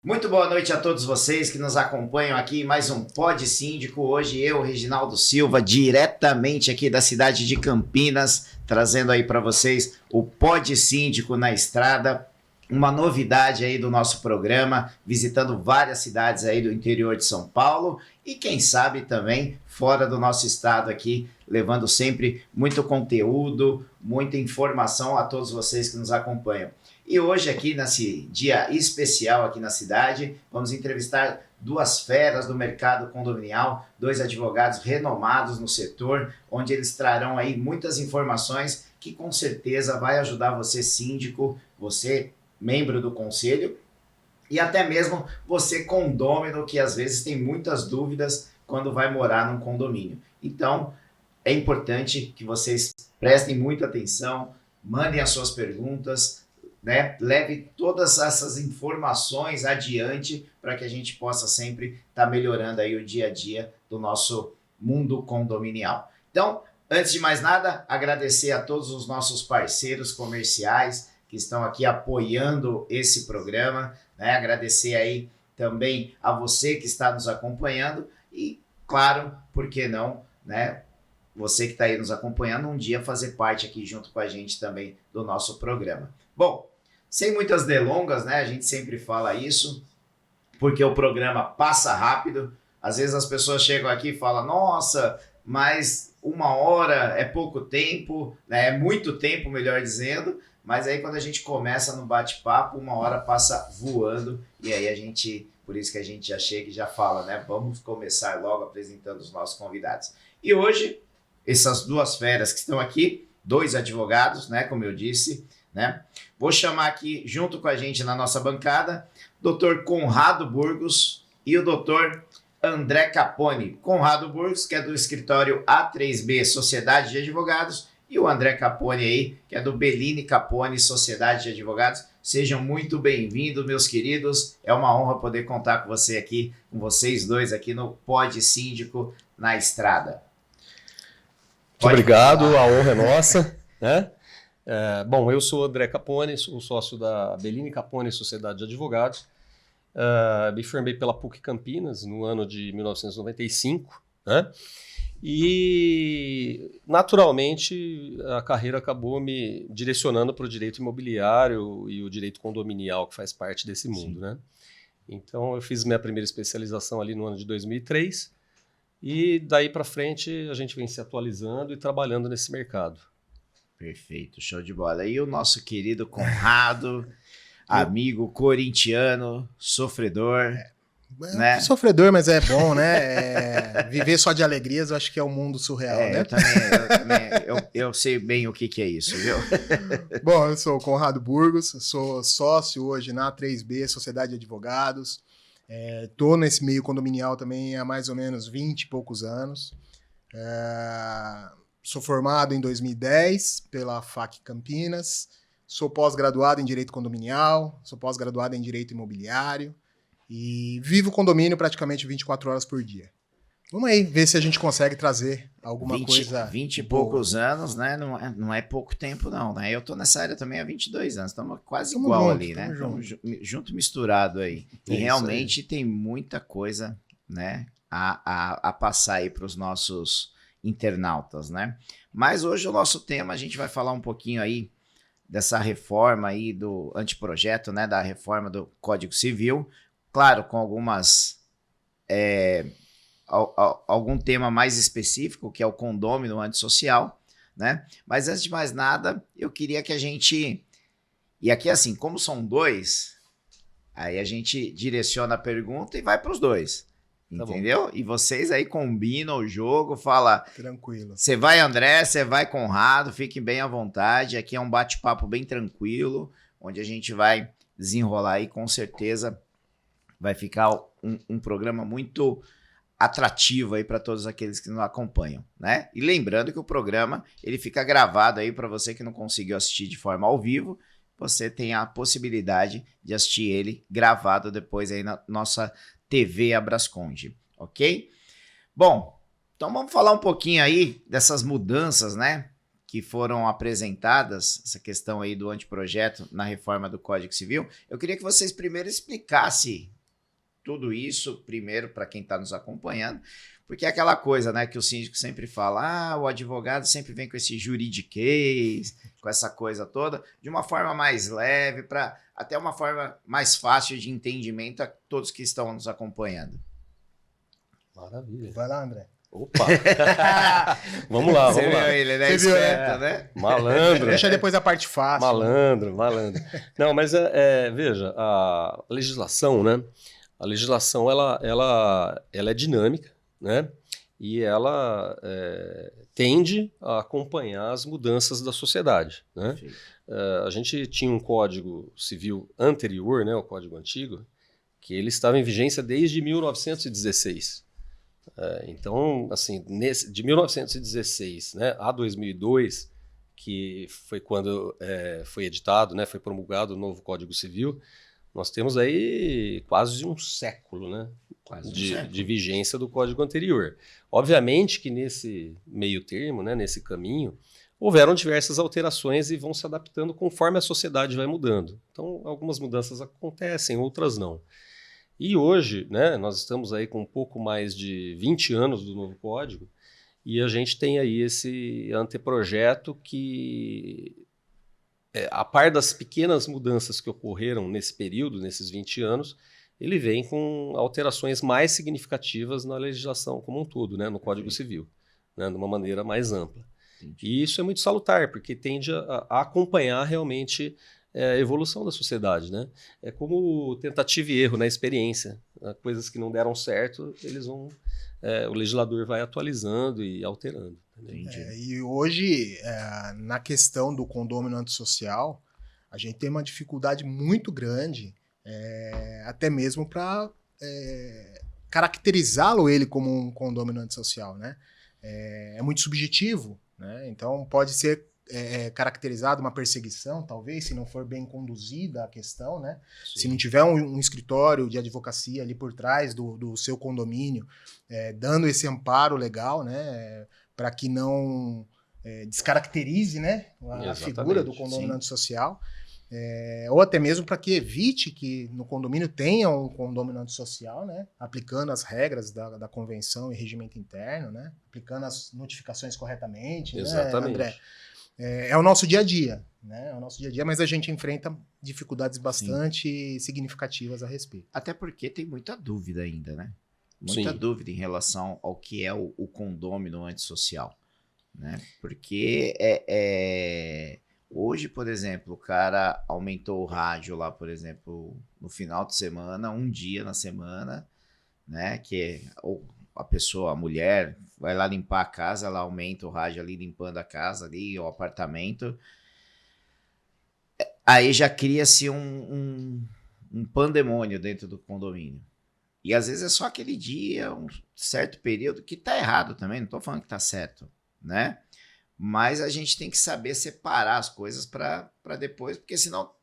Muito boa noite a todos vocês que nos acompanham aqui em mais um Pod Síndico. Hoje eu, Reginaldo Silva, diretamente aqui da cidade de Campinas, trazendo aí para vocês o Pod Síndico na Estrada, uma novidade aí do nosso programa, visitando várias cidades aí do interior de São Paulo e quem sabe também fora do nosso estado aqui, levando sempre muito conteúdo, muita informação a todos vocês que nos acompanham. E hoje aqui, nesse dia especial aqui na cidade, vamos entrevistar duas feras do mercado condominial, dois advogados renomados no setor, onde eles trarão aí muitas informações que com certeza vai ajudar você síndico, você membro do conselho e até mesmo você condômino que às vezes tem muitas dúvidas quando vai morar num condomínio. Então, é importante que vocês prestem muita atenção, mandem as suas perguntas, né? Leve todas essas informações adiante para que a gente possa sempre estar melhorando aí o dia a dia do nosso mundo condominial. Então, antes de mais nada, agradecer a todos os nossos parceiros comerciais que estão aqui apoiando esse programa, né? Agradecer aí também a você que está nos acompanhando e, claro, por que não, né? Você que está aí nos acompanhando, um dia fazer parte aqui junto com a gente também do nosso programa. Bom, sem muitas delongas, né? A gente sempre fala isso, porque o programa passa rápido. Às vezes as pessoas chegam aqui e falam, nossa, mas 1 hora é pouco tempo, né? É muito tempo, melhor dizendo. Mas aí quando a gente começa no bate-papo, 1 hora passa voando. E aí a gente, por isso que a gente já chega e já fala, né? Vamos começar logo apresentando os nossos convidados. E hoje, essas duas feras que estão aqui, 2 advogados, né? Como eu disse, né? Vou chamar aqui, junto com a gente na nossa bancada, Dr. Conrado Burgos e o Dr. André Capone. Conrado Burgos, que é do escritório A3B Sociedade de Advogados, e o André Capone aí, que é do Bellini Capone Sociedade de Advogados. Sejam muito bem-vindos, meus queridos. É uma honra poder contar com você aqui, com vocês dois aqui no Pod Síndico na Estrada. Muito obrigado, a honra é nossa, né? Bom, eu sou André Capone, sou sócio da Bellini Capone Sociedade de Advogados. Me formei pela PUC Campinas no ano de 1995, né? E, naturalmente, a carreira acabou me direcionando para o direito imobiliário e o direito condominial, que faz parte desse mundo, né? Então, eu fiz minha primeira especialização ali no ano de 2003 e, daí para frente, a gente vem se atualizando e trabalhando nesse mercado. Perfeito, show de bola. E o nosso querido Conrado, amigo corintiano, sofredor, né? Sofredor, mas é bom, né? Viver só de alegrias, eu acho que é um mundo surreal, né? Eu sei bem o que é isso, viu? Bom, eu sou o Conrado Burgos, sou sócio hoje na A3B Sociedade de Advogados. Tô nesse meio condominial também há mais ou menos 20 e poucos anos. Sou formado em 2010 pela FAC Campinas, sou pós-graduado em Direito Condominial, sou pós-graduado em Direito Imobiliário e vivo condomínio praticamente 24 horas por dia. Vamos aí ver se a gente consegue trazer alguma coisa... 20 e poucos anos, né? Não é pouco tempo não, né? Eu tô nessa área também há 22 anos, estamos quase igual ali, né? Junto misturado aí. E realmente tem muita coisa, né, a passar aí para os nossos internautas, né? Mas hoje o nosso tema, a gente vai falar um pouquinho aí dessa reforma aí do anteprojeto, né? Da reforma do Código Civil, claro, com algum tema mais específico, que é o condômino antissocial, né? Mas antes de mais nada, eu queria que a gente... E aqui, assim, como são 2, aí a gente direciona a pergunta e vai para os 2. Entendeu? E vocês aí combinam o jogo, fala, Tranquilo. você vai André, você vai Conrado, fiquem bem à vontade. Aqui é um bate-papo bem tranquilo, onde a gente vai desenrolar e com certeza vai ficar um programa muito atrativo aí para todos aqueles que nos acompanham, né? E lembrando que o programa ele fica gravado aí para você que não conseguiu assistir de forma ao vivo, você tem a possibilidade de assistir ele gravado depois aí na nossa TV Abrasconde, ok? Bom, então vamos falar um pouquinho aí dessas mudanças, né, que foram apresentadas, essa questão aí do anteprojeto na reforma do Código Civil. Eu queria que vocês primeiro explicassem tudo isso, primeiro para quem está nos acompanhando, porque é aquela coisa, né, que o síndico sempre fala, o advogado sempre vem com esse juridiquês, com essa coisa toda, de uma forma mais leve, para até uma forma mais fácil de entendimento a todos que estão nos acompanhando. Maravilha. Vai lá, André. Opa! Vamos lá, Você vamos lá. viu ele, né? Você viu, Esperto, né? Malandro. Deixa depois a parte fácil. Malandro. Não, mas veja, a legislação, né? A legislação, ela é dinâmica, né? E ela tende a acompanhar as mudanças da sociedade, né? A gente tinha um Código Civil anterior, né? O Código Antigo, que ele estava em vigência desde 1916. Então, assim, de 1916, né, a 2002, que foi quando foi editado, né, foi promulgado o novo Código Civil, nós temos aí quase um século, né, de vigência do Código anterior. Obviamente que nesse meio termo, né, nesse caminho, houveram diversas alterações e vão se adaptando conforme a sociedade vai mudando. Então, algumas mudanças acontecem, outras não. E hoje, né, nós estamos aí com um pouco mais de 20 anos do novo código e a gente tem aí esse anteprojeto que, a par das pequenas mudanças que ocorreram nesse período, nesses 20 anos, ele vem com alterações mais significativas na legislação como um todo, né, no Código Civil, né, de uma maneira mais ampla. Entendi. E isso é muito salutar, porque tende a acompanhar realmente a evolução da sociedade, né? É como tentativa e erro na experiência. Coisas que não deram certo, o legislador vai atualizando e alterando. E hoje, na questão do condômino antissocial, a gente tem uma dificuldade muito grande, até mesmo para caracterizá-lo ele como um condômino antissocial, né? É muito subjetivo, né? Então pode ser caracterizado uma perseguição, talvez, se não for bem conduzida a questão, né? Se não tiver um escritório de advocacia ali por trás do seu condomínio, dando esse amparo legal, né? Para que não descaracterize, né? A figura do condomínio antissocial, ou até mesmo para que evite que no condomínio tenha um condomínio antissocial, né? Aplicando as regras da convenção e regimento interno, né? Aplicando as notificações corretamente, exatamente, né, André? É o nosso dia a dia, né? É o nosso dia a dia, mas a gente enfrenta dificuldades bastante significativas a respeito. Até porque tem muita dúvida ainda, né? Muita dúvida em relação ao que é o condômino antissocial, né? Porque hoje, por exemplo, o cara aumentou o rádio lá, por exemplo, no final de semana, um dia na semana, né? Ou a pessoa, a mulher, vai lá limpar a casa, ela aumenta o rádio ali, limpando a casa ali, o apartamento. Aí já cria-se um pandemônio dentro do condomínio. E às vezes é só aquele dia, um certo período, que tá errado também, não tô falando que tá certo, né? Mas a gente tem que saber separar as coisas para depois, porque senão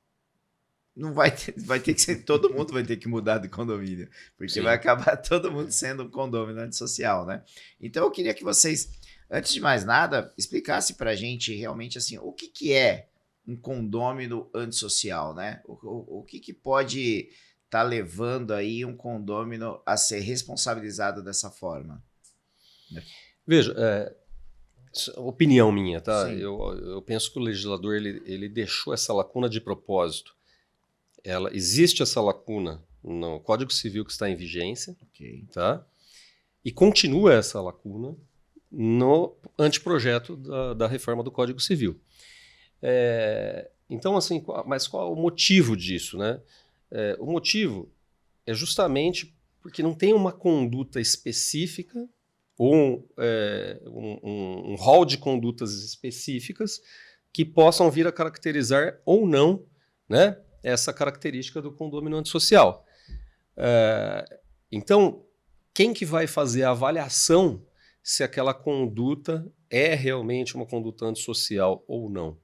não vai ter que ser, todo mundo vai ter que mudar de condomínio, porque vai acabar todo mundo sendo um condomínio antissocial, né? Então eu queria que vocês, antes de mais nada, explicassem pra gente realmente assim, o que é um condômino antissocial, né? O que pode estar levando aí um condômino a ser responsabilizado dessa forma? Veja, opinião minha, tá? Eu penso que o legislador ele deixou essa lacuna de propósito. Existe essa lacuna no Código Civil que está em vigência, tá? E continua essa lacuna no anteprojeto da reforma do Código Civil. Então, assim, mas qual é o motivo disso, né? O motivo é justamente Porque não tem uma conduta específica ou um rol de condutas específicas que possam vir a caracterizar ou não, né, essa característica do condômino antissocial. Então, quem que vai fazer a avaliação se aquela conduta é realmente uma conduta antissocial ou não?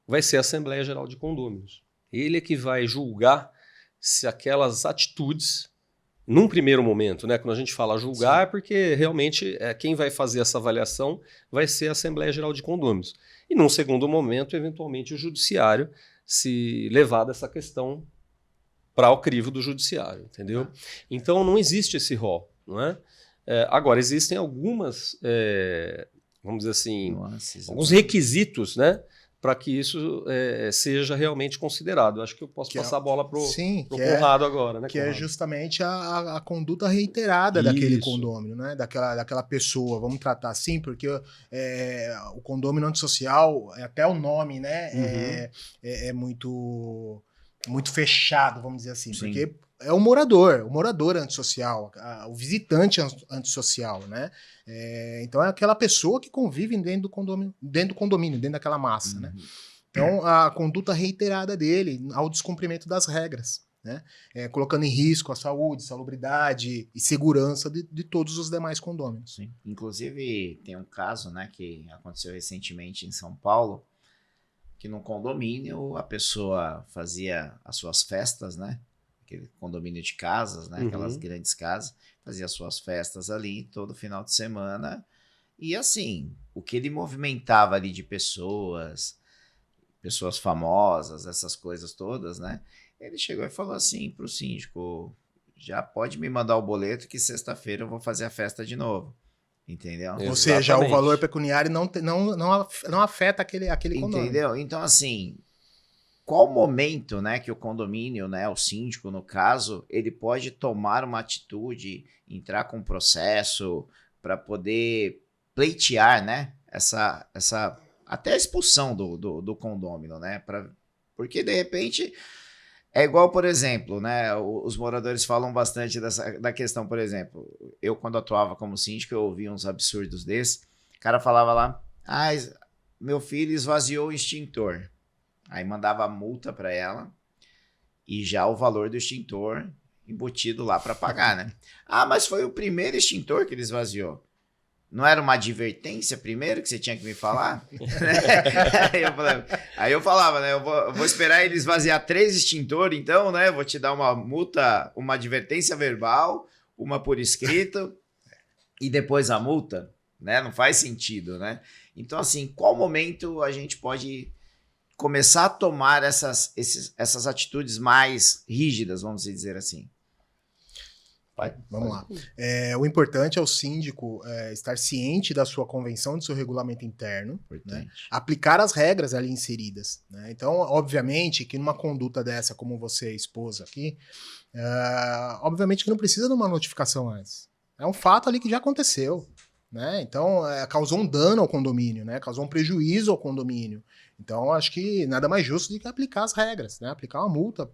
Vai ser a Assembleia Geral de Condôminos. Ele é que vai julgar se aquelas atitudes, num primeiro momento, né, quando a gente fala julgar, é porque realmente quem vai fazer essa avaliação vai ser a Assembleia Geral de Condôminos. E num segundo momento, eventualmente, o judiciário, se levar dessa questão para o crivo do judiciário, entendeu? Então não existe esse rol, não é? Agora, existem algumas, vamos dizer assim, alguns requisitos, né, para que isso seja realmente considerado. Eu acho que eu posso passar a bola para o Conrado agora, né? Que é justamente a conduta reiterada daquele condômino, né? Daquela pessoa, vamos tratar assim, porque o condômino antissocial, até o nome, né, é muito fechado, vamos dizer assim, porque é o morador antissocial, o visitante antissocial, né? Então é aquela pessoa que convive dentro do condomínio, dentro daquela massa, né? Então a conduta reiterada dele ao descumprimento das regras, né? Colocando em risco a saúde, salubridade e segurança de todos os demais condôminos. Sim. Inclusive tem um caso, né, que aconteceu recentemente em São Paulo, que no condomínio a pessoa fazia as suas festas, né? Aquele condomínio de casas, né? Aquelas grandes casas, fazia as suas festas ali todo final de semana. E assim, o que ele movimentava ali de pessoas famosas, essas coisas todas, né? Ele chegou e falou assim pro síndico: já pode me mandar o boleto que sexta-feira eu vou fazer a festa de novo. Entendeu? Ou seja, o valor pecuniário não afeta aquele condomínio. Entendeu? Então, assim, qual momento, né, que o condomínio, né, o síndico, no caso, ele pode tomar uma atitude, entrar com um processo para poder pleitear, né, essa até a expulsão do condômino, né, porque, de repente... É igual, por exemplo, né? Os moradores falam bastante da questão, por exemplo, eu quando atuava como síndico, eu ouvia uns absurdos desses. O cara falava lá: meu filho esvaziou o extintor. Aí mandava a multa para ela e já o valor do extintor embutido lá para pagar, né? Mas foi o primeiro extintor que ele esvaziou. Não era uma advertência primeiro que você tinha que me falar? Aí eu falava, né? Eu vou esperar ele esvaziar 3 extintores, então, né? Vou te dar uma multa, uma advertência verbal, uma por escrito, e depois a multa, né? Não faz sentido, né? Então, assim, qual momento a gente pode começar a tomar essas atitudes mais rígidas, vamos dizer assim? Vamos lá. O importante é o síndico estar ciente da sua convenção, do seu regulamento interno, né? Aplicar as regras ali inseridas, né? Então, obviamente, que numa conduta dessa, como você expôs aqui, obviamente que não precisa de uma notificação antes. É um fato ali que já aconteceu, né? Então, causou um dano ao condomínio, né? Causou um prejuízo ao condomínio. Então, acho que nada mais justo do que aplicar as regras, né? Aplicar uma multa,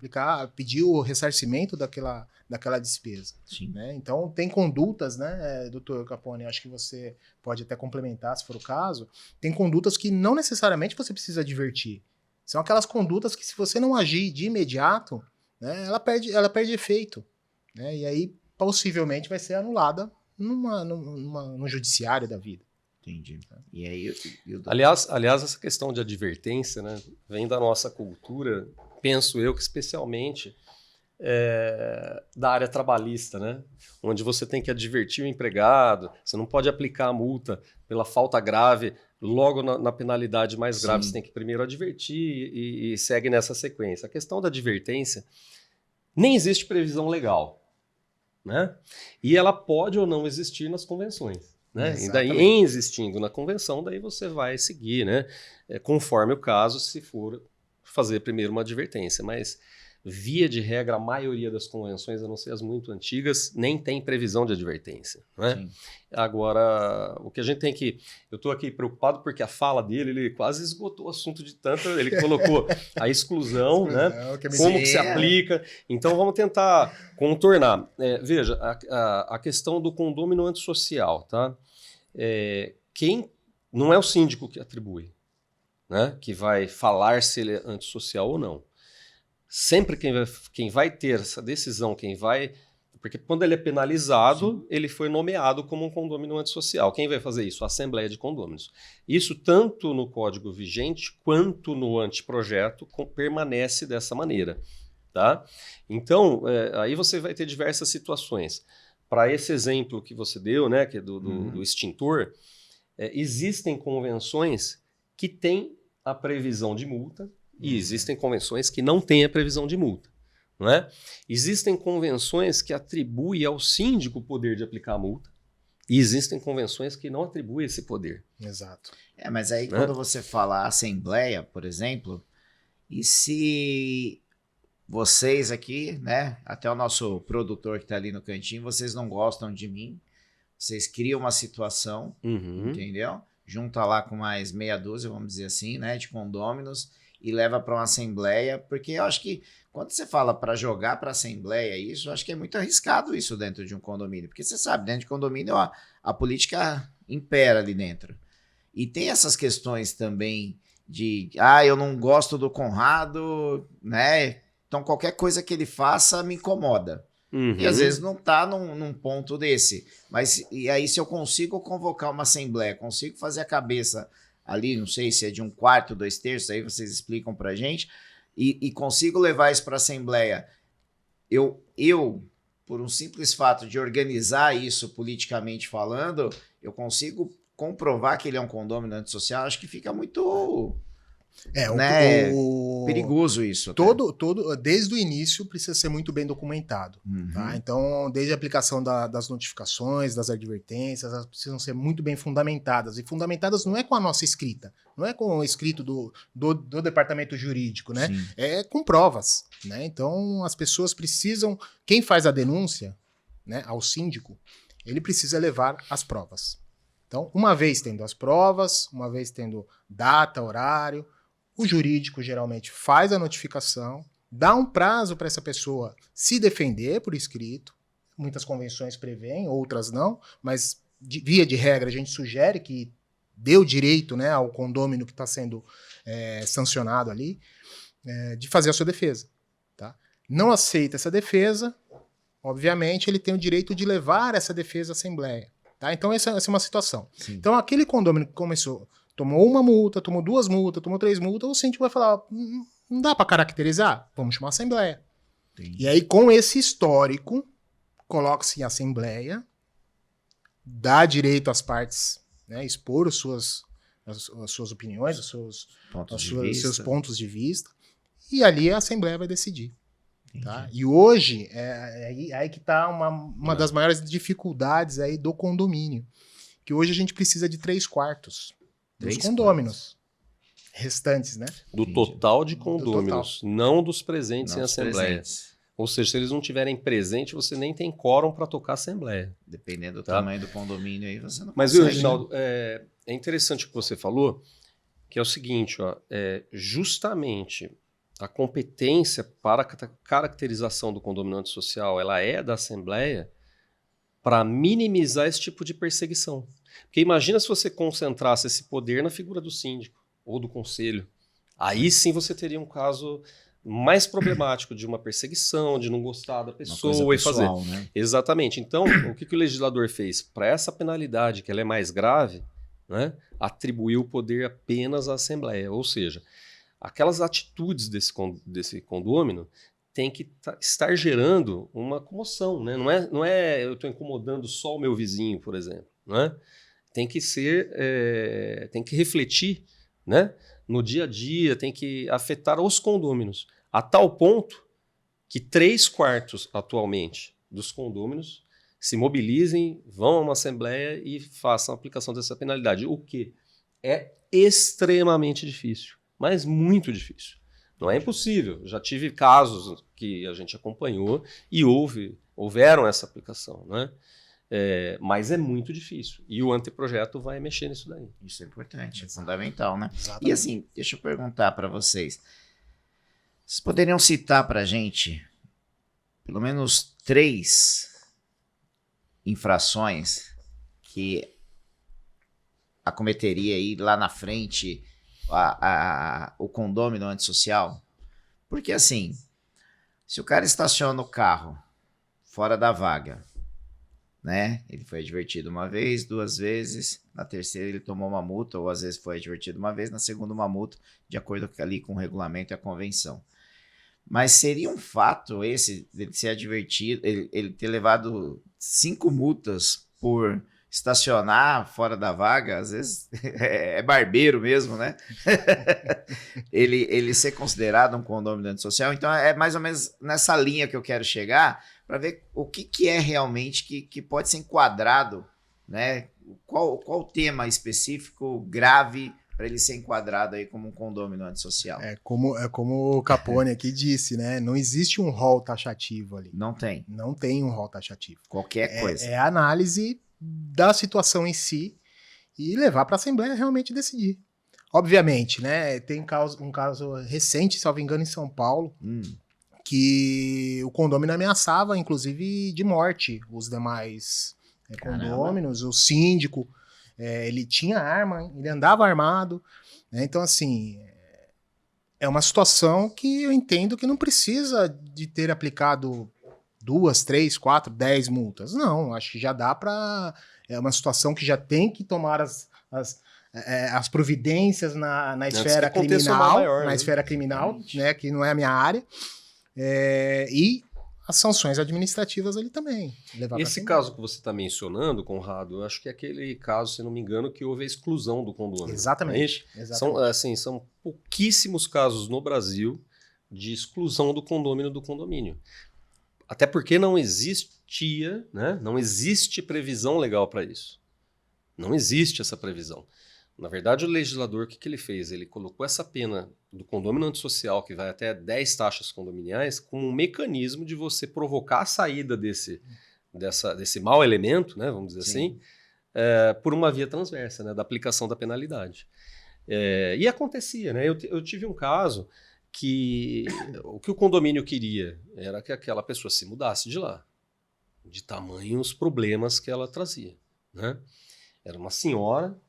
pedir o ressarcimento daquela despesa. Sim. Né? Então, tem condutas, né, doutor Capone, acho que você pode até complementar, se for o caso, tem condutas que não necessariamente você precisa advertir. São aquelas condutas que, se você não agir de imediato, né, ela perde efeito. Né? E aí, possivelmente, vai ser anulada no judiciário da vida. Entendi. E aí, aliás, essa questão de advertência, né, vem da nossa cultura, penso eu que especialmente da área trabalhista, né, onde você tem que advertir o empregado, você não pode aplicar a multa pela falta grave, logo na penalidade mais grave. Sim. Você tem que primeiro advertir e segue nessa sequência. A questão da advertência, nem existe previsão legal, né, e ela pode ou não existir nas convenções. Né? E daí, em existindo na convenção, daí você vai seguir, né? Conforme o caso, se for fazer primeiro uma advertência. Mas via de regra, a maioria das convenções, a não ser as muito antigas, nem tem previsão de advertência. Né? Sim. Agora, o que a gente tem que... Eu estou aqui preocupado porque a fala dele, ele quase esgotou o assunto de tanto... Ele colocou a exclusão, né? Como que se aplica. Então, vamos tentar contornar. Veja, a questão do condômino antissocial. Tá? Quem não é o síndico que atribui, né? Que vai falar se ele é antissocial ou não. Sempre quem vai ter essa decisão, porque quando ele é penalizado, sim, ele foi nomeado como um condômino antissocial. Quem vai fazer isso? A Assembleia de Condôminos. Isso tanto no código vigente quanto no anteprojeto permanece dessa maneira. Tá? Então, aí você vai ter diversas situações. Para esse exemplo que você deu, né, que é do extintor, existem convenções que têm a previsão de multa, e existem convenções que não têm a previsão de multa. Não é? Existem convenções que atribuem ao síndico o poder de aplicar a multa, e existem convenções que não atribuem esse poder. Exato. Mas aí quando você fala assembleia, por exemplo, e se vocês aqui, né, até o nosso produtor que está ali no cantinho, vocês não gostam de mim, vocês criam uma situação, entendeu? Junta lá com mais meia dúzia, vamos dizer assim, né, de condôminos, e leva para uma assembleia, porque eu acho que quando você fala para jogar para assembleia isso, eu acho que é muito arriscado isso dentro de um condomínio, porque você sabe, dentro de condomínio a política impera ali dentro. E tem essas questões também de, eu não gosto do Conrado, né? Então qualquer coisa que ele faça me incomoda. E às vezes não tá num ponto desse. Mas e aí se eu consigo convocar uma assembleia, consigo fazer a cabeça ali, não sei se é de 1/4, 2/3, aí vocês explicam pra gente, e consigo levar isso para a Assembleia, eu, por um simples fato de organizar isso politicamente falando, eu consigo comprovar que ele é um condômino antissocial, acho que fica muito perigoso isso. Desde o início precisa ser muito bem documentado. Tá? Então, desde a aplicação das notificações, das advertências, elas precisam ser muito bem fundamentadas. E fundamentadas não é com a nossa escrita, não é com o escrito do departamento jurídico, né? Sim. É com provas. Né? Então, as pessoas precisam... Quem faz a denúncia, né, ao síndico, ele precisa levar as provas. Então, uma vez tendo as provas, uma vez tendo data, horário, o jurídico geralmente faz a notificação, dá um prazo para essa pessoa se defender por escrito. Muitas convenções prevêem, outras não, mas via de regra a gente sugere que dê o direito, né, ao condômino que está sendo sancionado ali, de fazer a sua defesa. Tá? Não aceita essa defesa, obviamente ele tem o direito de levar essa defesa à Assembleia. Tá? Então essa é uma situação. Sim. Então aquele condômino que tomou uma multa, tomou 2 multas, tomou 3 multas, o síndico vai falar, não dá para caracterizar? Vamos chamar a Assembleia. Entendi. E aí, com esse histórico, coloca-se em Assembleia, dá direito às partes, né, expor as suas opiniões, os seus pontos de vista, e ali a Assembleia vai decidir. Tá? E hoje, aí que está uma das maiores dificuldades aí do condomínio, que hoje a gente precisa de 3/4 dos condôminos restantes, né? Do total de condôminos, não dos presentes em assembleia. Ou seja, se eles não tiverem presente, você nem tem quórum para tocar assembleia. Dependendo do tamanho do condomínio aí, você não consegue. Mas, viu, Reginaldo, é interessante o que você falou, que é o seguinte, justamente a competência para a caracterização do condomínio antissocial, ela é da assembleia para minimizar esse tipo de perseguição. Porque imagina se você concentrasse esse poder na figura do síndico ou do conselho. Aí sim você teria um caso mais problemático de uma perseguição, de não gostar da pessoa e fazer. Né? Exatamente. Então, o que o legislador fez? Para essa penalidade, que ela é mais grave, né, atribuiu o poder apenas à Assembleia. Ou seja, aquelas atitudes desse condômino tem que estar gerando uma comoção. Né? Não é eu estou incomodando só o meu vizinho, por exemplo. Né? Tem que tem que refletir, né, no dia a dia, tem que afetar os condôminos, a tal ponto que 3/4 atualmente dos condôminos se mobilizem, vão a uma assembleia e façam a aplicação dessa penalidade, o que é extremamente difícil, mas muito difícil. Não é impossível. Já tive casos que a gente acompanhou e houveram essa aplicação, né? Mas é muito difícil. E o anteprojeto vai mexer nisso daí. Isso é importante, é fundamental, né? Exatamente. E assim, deixa eu perguntar para vocês. Vocês poderiam citar para a gente pelo menos 3 infrações que acometeria aí lá na frente o condômino antissocial? Porque assim, se o cara estaciona o carro fora da vaga, né? Ele foi advertido uma vez, 2 vezes, na terceira ele tomou uma multa, ou às vezes foi advertido uma vez, na segunda uma multa, de acordo ali com o regulamento e a convenção. Mas seria um fato esse, ele ser advertido, ele ter levado 5 multas por estacionar fora da vaga, às vezes é barbeiro mesmo, né? ele ser considerado um condômino antissocial. Então é mais ou menos nessa linha que eu quero chegar, para ver o que é realmente que pode ser enquadrado, né? Qual tema específico grave para ele ser enquadrado aí como um condômino antissocial? É como o Capone aqui disse, né? Não existe um rol taxativo ali. Não tem. Não tem um rol taxativo. Qualquer coisa. É a análise da situação em si e levar para a Assembleia realmente decidir. Obviamente, né? Tem um caso recente, se não me engano, em São Paulo, que o condômino ameaçava, inclusive, de morte os demais condôminos, o síndico. Ele tinha arma, ele andava armado, né? Então, assim, é uma situação que eu entendo que não precisa de ter aplicado 2, 3, 4, 10 multas. Não, acho que já dá para... É uma situação que já tem que tomar as providências na esfera criminal, maior, na esfera criminal, né, que não é a minha área, e as sanções administrativas ali também. Esse caso que você está mencionando, Conrado, eu acho que é aquele caso, se não me engano, que houve a exclusão do condômino. Exatamente. São pouquíssimos casos no Brasil de exclusão do condômino do condomínio. Até porque não existia, né? Não existe previsão legal para isso. Não existe essa previsão. Na verdade, o legislador, o que ele fez? Ele colocou essa pena do condômino antissocial, que vai até 10 taxas condominiais, como um mecanismo de você provocar a saída desse mau elemento, né, vamos dizer assim, por uma via transversa, né, da aplicação da penalidade. E acontecia, né? Eu tive um caso que o que o condomínio queria era que aquela pessoa se mudasse de lá, de tamanhos problemas que ela trazia, né? Era uma senhora,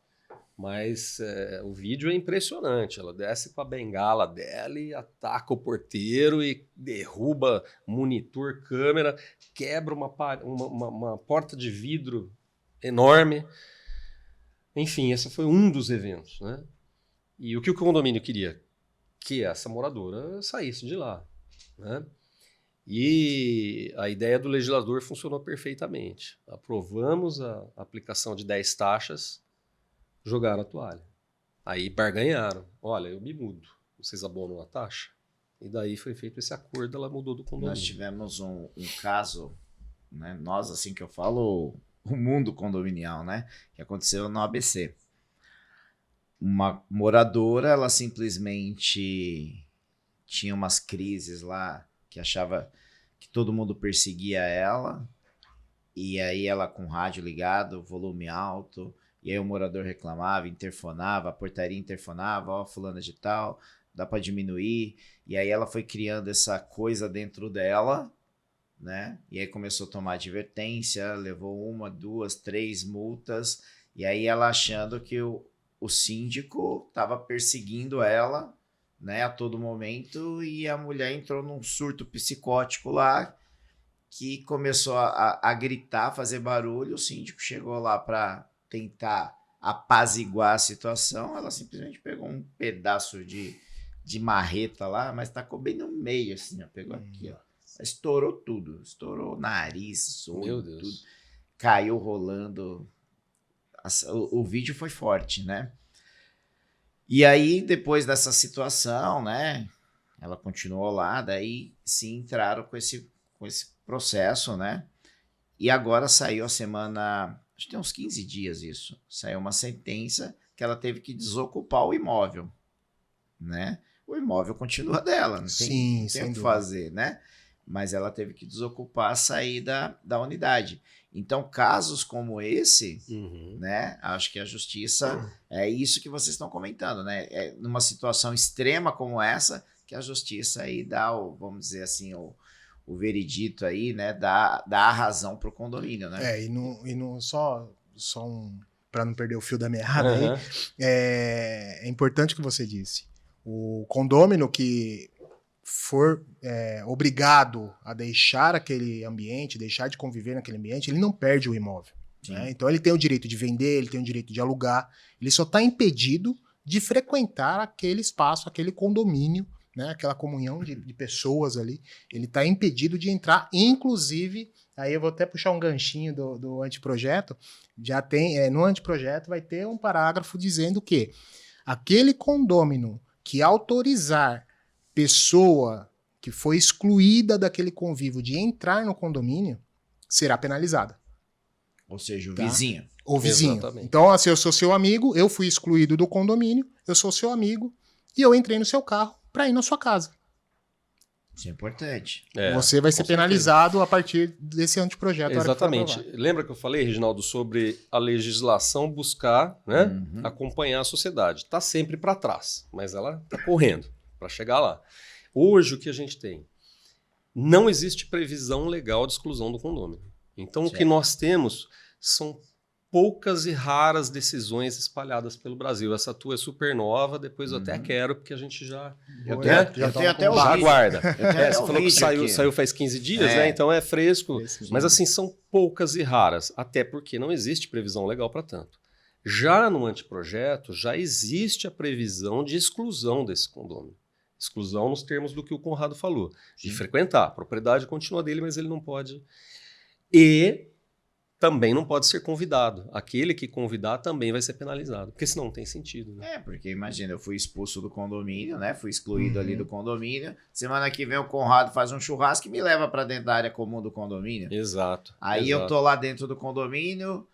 mas o vídeo é impressionante. Ela desce com a bengala dela e ataca o porteiro e derruba monitor, câmera, quebra uma porta de vidro enorme. Enfim, esse foi um dos eventos, né? E o que o condomínio queria? Que essa moradora saísse de lá, né? E a ideia do legislador funcionou perfeitamente. Aprovamos a aplicação de 10 taxas, jogaram a toalha. Aí barganharam. Olha, eu me mudo. Vocês abonam a taxa? E daí foi feito esse acordo, ela mudou do condomínio. Nós tivemos um caso, né? Nós, assim que eu falo, o mundo condominial, né? Que aconteceu no ABC. Uma moradora, ela simplesmente tinha umas crises lá, que achava que todo mundo perseguia ela, e aí ela com o rádio ligado, volume alto, e aí o morador reclamava, interfonava, a portaria interfonava, ó, fulana de tal, dá para diminuir, e aí ela foi criando essa coisa dentro dela, né? E aí começou a tomar advertência, levou 1, 2, 3 multas, e aí ela achando que o síndico estava perseguindo ela, né, a todo momento, e a mulher entrou num surto psicótico lá, que começou a gritar, fazer barulho. O síndico chegou lá para tentar apaziguar a situação, ela simplesmente pegou um pedaço de marreta lá, mas tacou bem no meio, assim, ó, pegou aqui, ó, estourou tudo, estourou o nariz, olho, tudo, caiu rolando. O vídeo foi forte, né? E aí, depois dessa situação, né, ela continuou lá, daí sim entraram com esse processo, né? E agora saiu a semana, acho que tem uns 15 dias isso, saiu uma sentença que ela teve que desocupar o imóvel, né? o imóvel continua dela, não Sim, tem sem o que dúvida. fazer, né? Mas ela teve que desocupar, sair da unidade. Então, casos como esse, Uhum. né? Acho que a justiça é isso que vocês estão comentando, né? É numa situação extrema como essa que a justiça aí dá vamos dizer assim, o veredito aí, né? Dá a razão para o condomínio, né? Só para não perder o fio da meada aí, Aham. é importante o que você disse. O condômino que for obrigado a deixar aquele ambiente, deixar de conviver naquele ambiente, ele não perde o imóvel. Né? Então ele tem o direito de vender, ele tem o direito de alugar, ele só está impedido de frequentar aquele espaço, aquele condomínio, né? Aquela comunhão de pessoas ali. Ele está impedido de entrar, inclusive, aí eu vou até puxar um ganchinho do anteprojeto, já tem, no anteprojeto vai ter um parágrafo dizendo que aquele condômino que autorizar pessoa que foi excluída daquele convívio de entrar no condomínio será penalizada. Ou seja, o Tá? vizinho. O vizinho. Exatamente. Então, assim, eu sou seu amigo, eu fui excluído do condomínio, eu sou seu amigo e eu entrei no seu carro para ir na sua casa. Isso é importante. Você vai ser com certeza. penalizado a partir desse anteprojeto. a hora que for Exatamente. aprovado. Lembra que eu falei, Reginaldo, sobre a legislação buscar, né, Uhum. acompanhar a sociedade? Está sempre para trás, mas ela está correndo para chegar lá. Hoje, o que a gente tem? Não existe previsão legal de exclusão do condomínio. Então, o que Certo. nós temos são poucas e raras decisões espalhadas pelo Brasil. Essa tua é super nova, depois eu até quero, porque a gente já Eu Boa, tenho, eu tá tenho até o já vídeo. aguarda. Eu tenho É, até você o falou que vídeo aqui. saiu faz 15 dias, É. né? Então é fresco. Esse Mas sim. assim, são poucas e raras, até porque não existe previsão legal para tanto. Já no anteprojeto, já existe a previsão de exclusão desse condomínio. Exclusão nos termos do que o Conrado falou. De Sim. frequentar. A propriedade continua dele, mas ele não pode. E também não pode ser convidado. Aquele que convidar também vai ser penalizado. Porque senão não tem sentido. Né? Porque imagina, eu fui expulso do condomínio, né? Fui excluído Uhum. ali do condomínio. Semana que vem o Conrado faz um churrasco e me leva para dentro da área comum do condomínio. Exato. Aí eu exato. tô lá dentro do condomínio,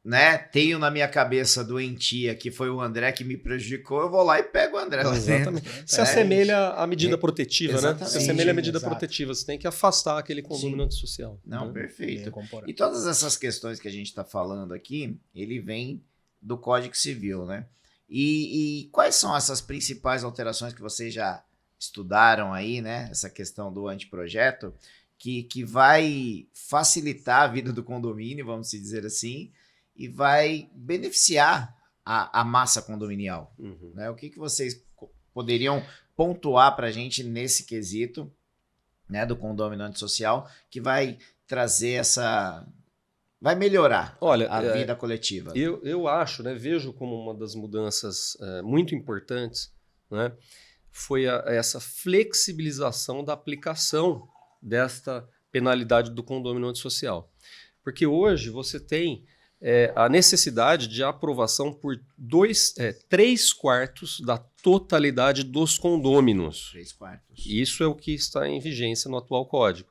né? Tenho na minha cabeça doentia que foi o André que me prejudicou. Eu vou lá e pego o André lá dentro. Exatamente. Se É, assemelha à medida protetiva, né? exatamente. Se assemelha à medida Exato. protetiva. Você tem que afastar aquele condomínio antissocial. Não, né? perfeito. Bem comparado. E todas essas questões que a gente está falando aqui, ele vem do Código Civil, né? E quais são essas principais alterações que vocês já estudaram aí, né? Essa questão do anteprojeto, que vai facilitar a vida do condomínio, vamos dizer assim, e vai beneficiar a massa condominial, Uhum. né? O que vocês poderiam pontuar para a gente nesse quesito, né, do condomínio antissocial, que vai trazer vai melhorar Olha, a vida coletiva? eu acho, né, vejo como uma das mudanças muito importantes, né, foi essa flexibilização da aplicação desta penalidade do condomínio antissocial. Porque hoje você tem a necessidade de aprovação por 3/4 da totalidade dos condôminos. 3/4. Isso é o que está em vigência no atual código.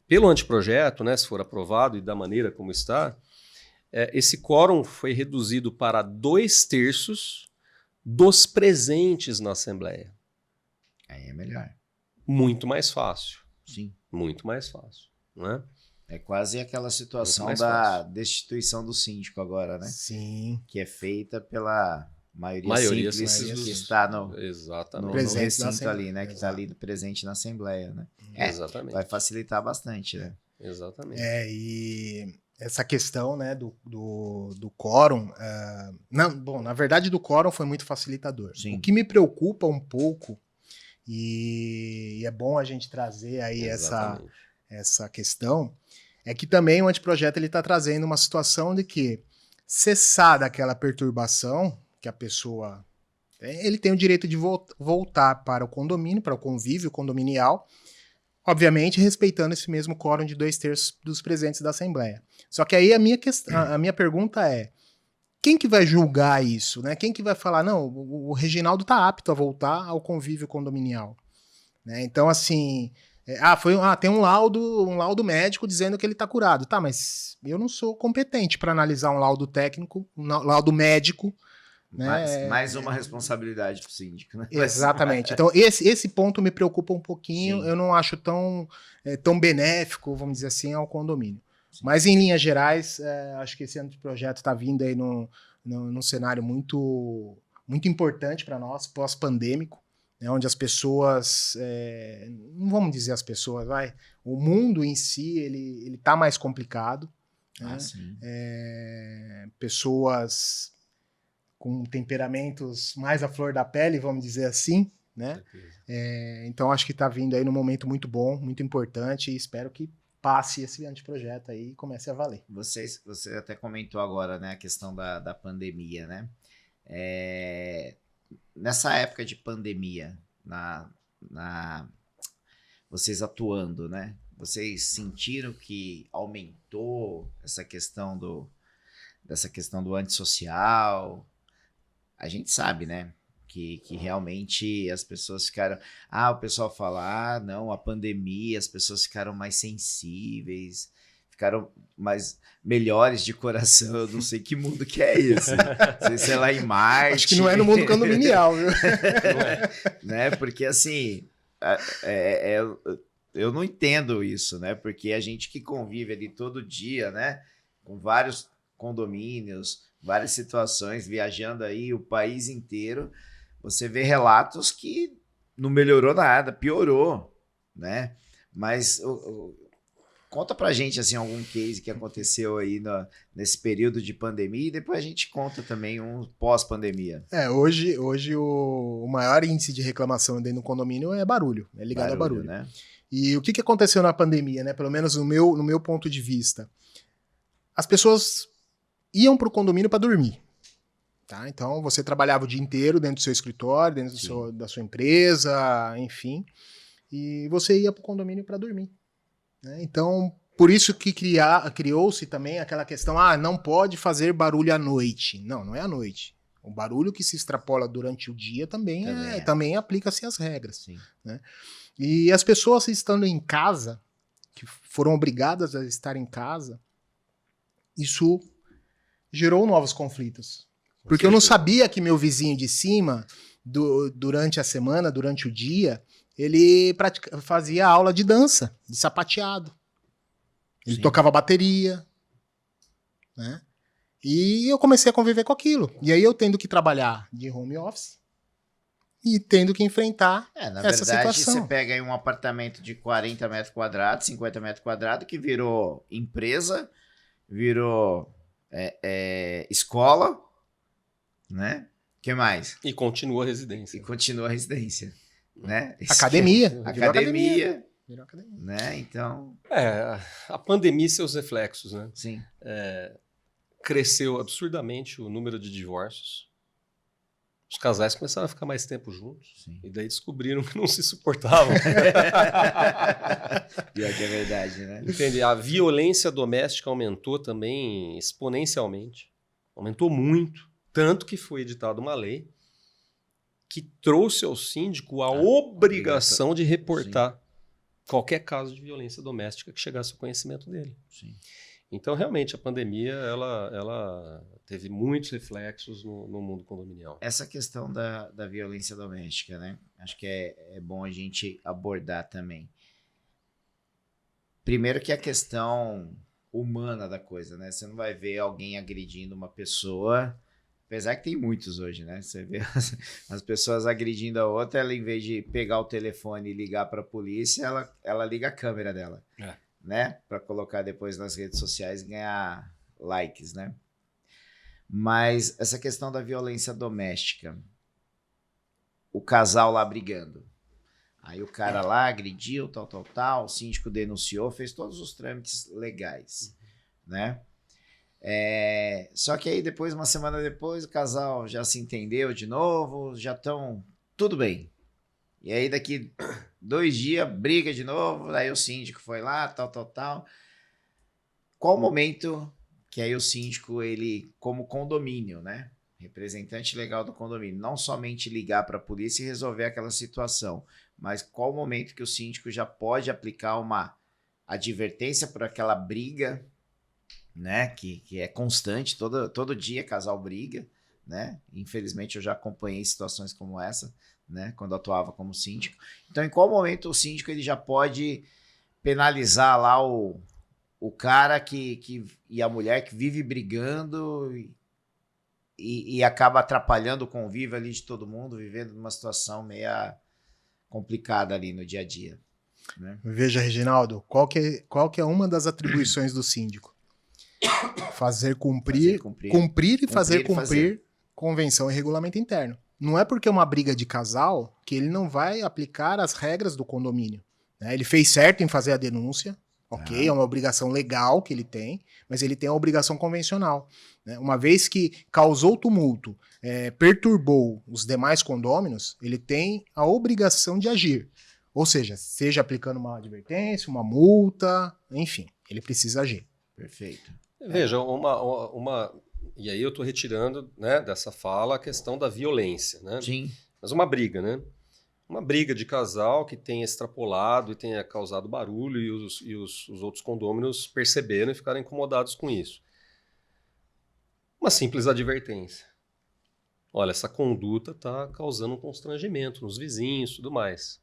Pelo anteprojeto, né, se for aprovado e da maneira como está, esse quórum foi reduzido para 2/3 dos presentes na Assembleia. Aí é melhor. Muito mais fácil. Sim. Muito mais fácil. Não é? É quase aquela situação mais da fácil. destituição do síndico agora, né? Sim. Que é feita pela maioria Maioria simples dos- que está no Exatamente. recinto Presente da ali, Assembleia. né? Que está ali presente na Assembleia, né? Exatamente. Vai facilitar bastante, né? Exatamente. E essa questão, né, do quórum, na verdade do quórum foi muito facilitador. Sim. O que me preocupa um pouco, e é bom a gente trazer aí Exatamente. essa questão, é que também o anteprojeto ele está trazendo uma situação de que cessar daquela perturbação que a pessoa ele tem o direito de voltar para o condomínio, para o convívio condominial, obviamente respeitando esse mesmo quórum de 2/3 dos presentes da Assembleia. Só que aí a minha pergunta é, quem que vai julgar isso, né? Quem que vai falar, não, o Reginaldo está apto a voltar ao convívio condominial, né? Então, assim, tem um laudo médico dizendo que ele está curado. Tá, mas eu não sou competente para analisar um laudo técnico, um laudo médico, né? Mais uma responsabilidade para o síndico, né? Exatamente. Então, esse ponto me preocupa um pouquinho. Sim. Eu não acho tão benéfico, vamos dizer assim, ao condomínio. Sim. Mas, em linhas gerais, acho que esse ano de projeto está vindo aí num cenário muito, muito importante para nós, pós-pandêmico, né, onde as pessoas, não vamos dizer as pessoas, o mundo em si, ele está mais complicado. Né? Sim. Pessoas com temperamentos mais à flor da pele, vamos dizer assim, né? Então acho que está vindo aí num momento muito bom, muito importante, e espero que passe esse anteprojeto aí e comece a valer. Você até comentou agora, né, a questão da pandemia, né? Nessa época de pandemia, vocês atuando, né? Vocês sentiram que aumentou essa questão do antissocial? A gente sabe, né? Que realmente as pessoas ficaram... o pessoal fala, não, a pandemia, as pessoas ficaram mais sensíveis, ficaram mais melhores de coração. Eu não sei que mundo que é esse. Não sei se é lá em Marte. Acho que não é no mundo condominial, viu? Não é, né? Porque assim, eu não entendo isso, né? Porque a gente que convive ali todo dia, né? Com vários condomínios, várias situações, viajando aí o país inteiro, você vê relatos que não melhorou nada, piorou, né? Mas conta pra gente, assim, algum case que aconteceu aí nesse período de pandemia, e depois a gente conta também um pós-pandemia. Hoje o maior índice de reclamação dentro do condomínio é barulho, é ligado a barulho. Né? E o que aconteceu na pandemia, né? Pelo menos no meu ponto de vista. As pessoas iam pro condomínio para dormir. Tá? Então, você trabalhava o dia inteiro dentro do seu escritório, dentro da sua empresa, enfim, e você ia para o condomínio para dormir. Né? Então, por isso que criou-se também aquela questão, não pode fazer barulho à noite. Não é à noite. O barulho que se extrapola durante o dia também aplica-se às regras. Né? E as pessoas estando em casa, que foram obrigadas a estar em casa, isso gerou novos conflitos. Porque eu não sabia que meu vizinho de cima, durante a semana, durante o dia, ele fazia aula de dança, de sapateado. Ele tocava bateria, né? E eu comecei a conviver com aquilo. E aí eu tendo que trabalhar de home office e tendo que enfrentar essa situação. Você pega aí um apartamento de 40 metros quadrados, 50 metros quadrados, que virou empresa, virou escola, né? O que mais? E continua a residência. Né? Academia. Virou academia. Né? Então... a pandemia e seus reflexos, né? Sim. Cresceu absurdamente o número de divórcios. Os casais começaram a ficar mais tempo juntos. Sim. E daí descobriram que não se suportavam. Pior que é verdade, né? Entende? A violência doméstica aumentou também exponencialmente. Aumentou muito. Tanto que foi editada uma lei que trouxe ao síndico a obrigação de reportar qualquer caso de violência doméstica que chegasse ao conhecimento dele. Sim. Então, realmente, a pandemia ela teve muitos reflexos no mundo condominial. Essa questão da violência doméstica, né? Acho que é bom a gente abordar também. Primeiro que a questão humana da coisa, né? Você não vai ver alguém agredindo uma pessoa, apesar que tem muitos hoje, né? Você vê as pessoas agredindo a outra, ela em vez de pegar o telefone e ligar para a polícia, ela liga a câmera dela. Né? Para colocar depois nas redes sociais e ganhar likes, né? Mas essa questão da violência doméstica, o casal lá brigando, aí o cara lá agrediu, tal, o síndico denunciou, fez todos os trâmites legais, né? Só que aí depois, uma semana depois, o casal já se entendeu de novo, já estão tudo bem. E aí daqui 2 dias, briga de novo, aí o síndico foi lá, tal. Qual o momento que aí o síndico, ele, como condomínio, né? Representante legal do condomínio, não somente ligar para a polícia e resolver aquela situação, mas qual o momento que o síndico já pode aplicar uma advertência por aquela briga, né? Que é constante, todo dia casal briga, né? Infelizmente eu já acompanhei situações como essa, né? Quando eu atuava como síndico. Então, em qual momento o síndico ele já pode penalizar lá o cara e a mulher que vive brigando e acaba atrapalhando o convívio ali de todo mundo, vivendo numa situação meia complicada ali no dia a dia, né? Veja, Reginaldo, qual que é uma das atribuições do síndico? Cumprir e fazer cumprir convenção e regulamento interno. Não é porque é uma briga de casal que ele não vai aplicar as regras do condomínio, né? Ele fez certo em fazer a denúncia, ok, é uma obrigação legal que ele tem, mas ele tem a obrigação convencional, né? Uma vez que causou tumulto, perturbou os demais condôminos, ele tem a obrigação de agir. Ou seja aplicando uma advertência, uma multa, enfim, ele precisa agir. Perfeito. Veja, e aí eu estou retirando, né, dessa fala a questão da violência, né? Sim. Mas uma briga, né? Uma briga de casal que tenha extrapolado e tenha causado barulho e os outros condôminos perceberam e ficaram incomodados com isso. Uma simples advertência. Olha, essa conduta está causando um constrangimento nos vizinhos e tudo mais.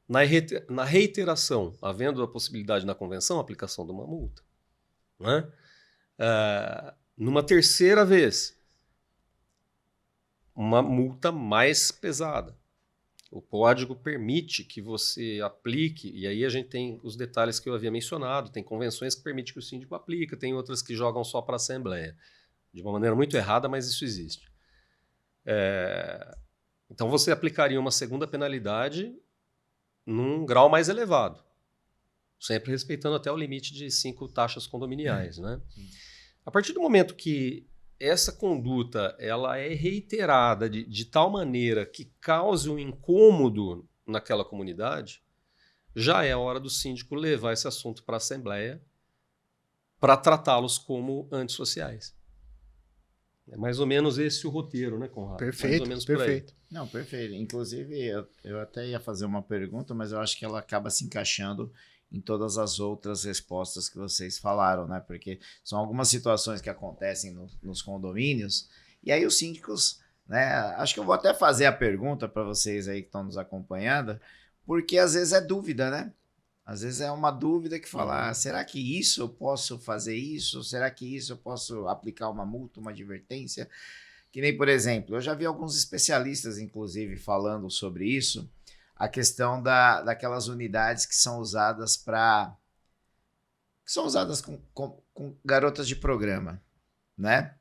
Na reiteração, havendo a possibilidade na convenção, a aplicação de uma multa. Né? Numa terceira vez, uma multa mais pesada. O código permite que você aplique, e aí a gente tem os detalhes que eu havia mencionado, tem convenções que permitem que o síndico aplique, tem outras que jogam só para a Assembleia. De uma maneira muito errada, mas isso existe. Então você aplicaria uma segunda penalidade num grau mais elevado, sempre respeitando até o limite de 5 taxas condominiais. Né? A partir do momento que essa conduta ela é reiterada de tal maneira que cause um incômodo naquela comunidade, já é a hora do síndico levar esse assunto para a Assembleia para tratá-los como antissociais. É mais ou menos esse o roteiro, né, Conrado? Perfeito, mais ou menos perfeito. Não, perfeito. Inclusive, eu até ia fazer uma pergunta, mas eu acho que ela acaba se encaixando em todas as outras respostas que vocês falaram, né? Porque são algumas situações que acontecem nos condomínios, e aí os síndicos, né? Acho que eu vou até fazer a pergunta para vocês aí que estão nos acompanhando, porque às vezes é dúvida, né? Às vezes é uma dúvida que fala, será que isso eu posso fazer isso? Será que isso eu posso aplicar uma multa, uma advertência? Que nem, por exemplo, eu já vi alguns especialistas, inclusive, falando sobre isso, a questão daquelas unidades que são usadas com garotas de programa, né?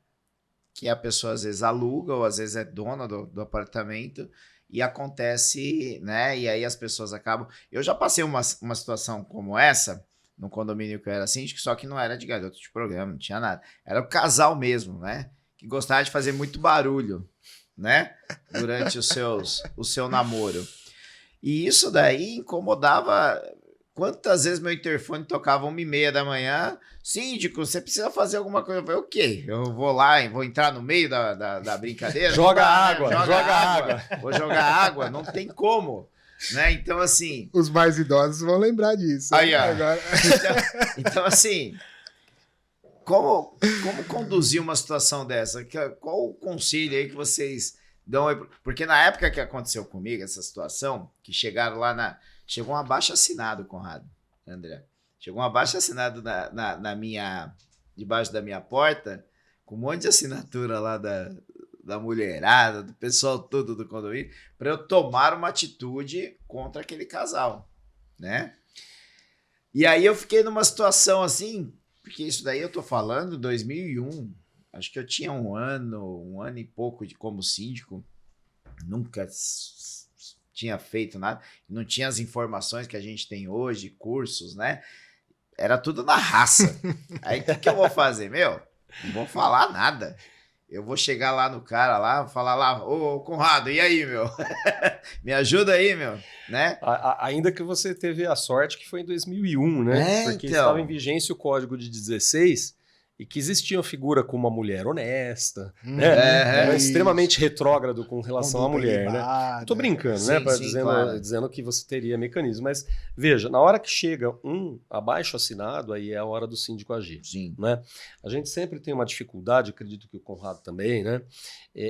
Que a pessoa às vezes aluga ou às vezes é dona do apartamento e acontece, né? E aí as pessoas acabam... Eu já passei uma situação como essa no condomínio que eu era síndico, só que não era de garoto de programa, não tinha nada. Era o casal mesmo, né? Que gostava de fazer muito barulho, né? Durante o seu namoro. E isso daí incomodava... Quantas vezes meu interfone tocava 1h30 da manhã? Síndico, você precisa fazer alguma coisa. Eu falei, o quê? Eu vou lá e vou entrar no meio da brincadeira? Joga água. Vou jogar água? Não tem como. Né? Então, assim... Os mais idosos vão lembrar disso. Aí, ó. Agora... então, assim... Como conduzir uma situação dessa? Qual o conselho aí que vocês dão aí? Porque na época que aconteceu comigo essa situação, que chegaram lá chegou um abaixo-assinado, Conrado, André. Chegou um abaixo-assinado debaixo da minha porta, com um monte de assinatura lá da mulherada, do pessoal todo do condomínio, para eu tomar uma atitude contra aquele casal, né? E aí eu fiquei numa situação assim, porque isso daí eu tô falando 2001, acho que eu tinha um ano e pouco como síndico, nunca tinha feito nada, não tinha as informações que a gente tem hoje, cursos, né? Era tudo na raça. Aí o que eu vou fazer? Não vou falar nada. Eu vou chegar lá no cara lá, falar lá, ô Conrado, e aí, meu? Me ajuda aí, meu, né? Ainda que você teve a sorte que foi em 2001, né? Porque então... estava em vigência o código de 16 e que existia uma figura como uma mulher honesta, né? Era Isso. extremamente retrógrado com relação à Conduta mulher, né? ilibada. Tô brincando, Sim, né? sim, claro. Dizendo que você teria mecanismo. Mas, veja, na hora que chega um abaixo assinado, aí é a hora do síndico agir. Sim. Né? A gente sempre tem uma dificuldade, acredito que o Conrado também, né?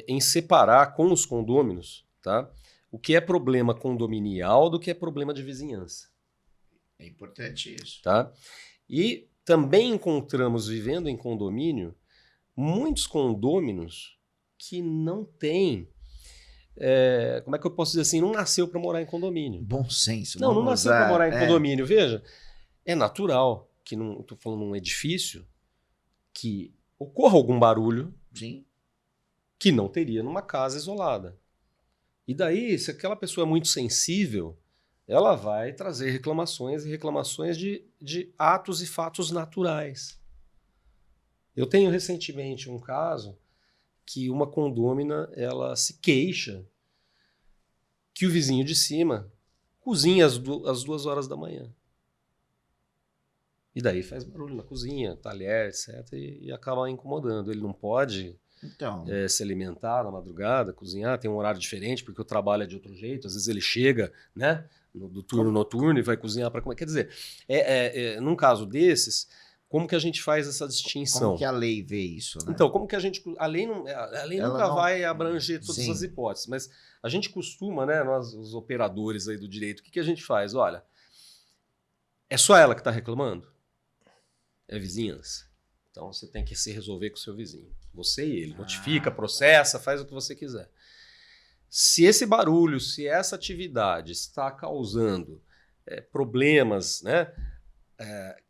Em separar com os condôminos, tá? O que é problema condominial do que é problema de vizinhança. É importante isso. Tá? E também encontramos, vivendo em condomínio, muitos condôminos que não têm, como é que eu posso dizer assim, não nasceu para morar em condomínio. Bom senso. Não vamos nasceu para usar, morar em condomínio. Veja, é natural que, estou falando num edifício, que ocorra algum barulho Sim. que não teria numa casa isolada. E daí, se aquela pessoa é muito sensível, ela vai trazer reclamações e reclamações de atos e fatos naturais. Eu tenho recentemente um caso que uma condômina, ela se queixa que o vizinho de cima cozinha às 2 horas da manhã. E daí faz barulho na cozinha, talher, etc. E acaba incomodando. Ele não pode Então, se alimentar na madrugada, cozinhar, tem um horário diferente, porque o trabalho é de outro jeito. Às vezes ele chega, né, do turno noturno e vai cozinhar para comer. Quer dizer, num caso desses, como que a gente faz essa distinção? como que a lei vê isso, né? Então, como que a lei Ela nunca não- vai abranger todas Sim. as hipóteses, mas a gente costuma, né, nós, os operadores aí do direito, o que a gente faz? Olha, é só ela que está reclamando? É vizinhança. Então você tem que se resolver com o seu vizinho. Você e ele. Notifica, processa, faz o que você quiser. Se esse barulho, se essa atividade está causando problemas, né,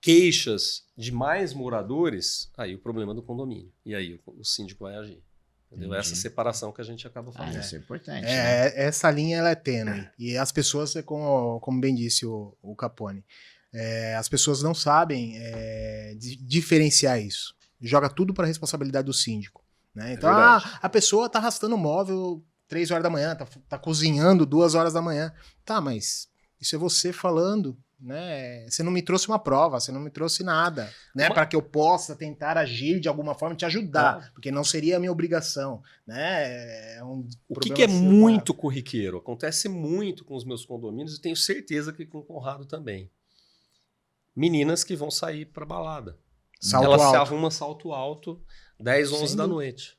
queixas de mais moradores, aí o problema é do condomínio. E aí o síndico vai agir. Entendeu? Entendi. Essa separação que a gente acaba fazendo. Isso é importante. né? Essa linha ela é tênue. E as pessoas, como bem disse o Capone, as pessoas não sabem diferenciar isso. Joga tudo para a responsabilidade do síndico. Né? Então, verdade. a pessoa tá arrastando o móvel 3 horas da manhã, tá cozinhando 2 horas da manhã. Tá, mas isso é você falando, né? Você não me trouxe uma prova, você não me trouxe nada, né? Para que eu possa tentar agir de alguma forma e te ajudar, porque não seria a minha obrigação, né? O que é muito corriqueiro, acontece muito com os meus condomínios e tenho certeza que com o Conrado também. Meninas que vão sair para balada. Ela se arruma salto alto 10, 11 da noite.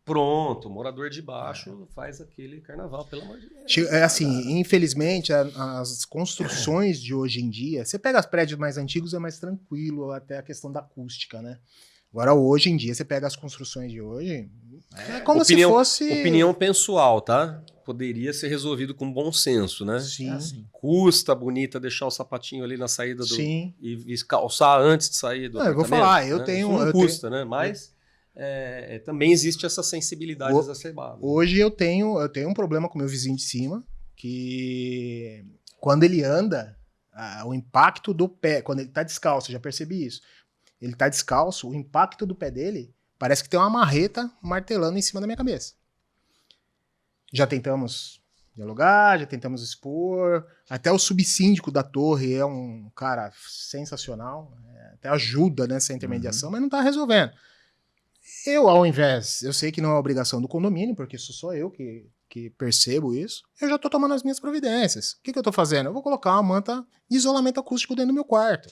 Pronto, o morador de baixo faz aquele carnaval, pelo amor de Deus. Assim, infelizmente, as construções de hoje em dia, você pega os prédios mais antigos, é mais tranquilo, até a questão da acústica, né? Agora, hoje em dia, você pega as construções de hoje, é como se fosse... Opinião pessoal, tá? Poderia ser resolvido com bom senso, né? Sim. Assim. Custa bonita deixar o sapatinho ali na saída do... Sim. E calçar antes de sair do eu vou apartamento, falar, eu né? tenho... Isso não custa, né? Mas também existe essa sensibilidade exacerbada. Hoje eu tenho um problema com o meu vizinho de cima, que quando ele anda, o impacto do pé, quando ele tá descalço, eu já percebi isso, ele tá descalço, o impacto do pé dele parece que tem uma marreta martelando em cima da minha cabeça. Já tentamos dialogar, já tentamos expor, até o subsíndico da torre é um cara sensacional, até ajuda nessa intermediação, mas não tá resolvendo. Eu sei que não é obrigação do condomínio, porque sou só eu que percebo isso, eu já tô tomando as minhas providências. O que eu tô fazendo? Eu vou colocar uma manta de isolamento acústico dentro do meu quarto.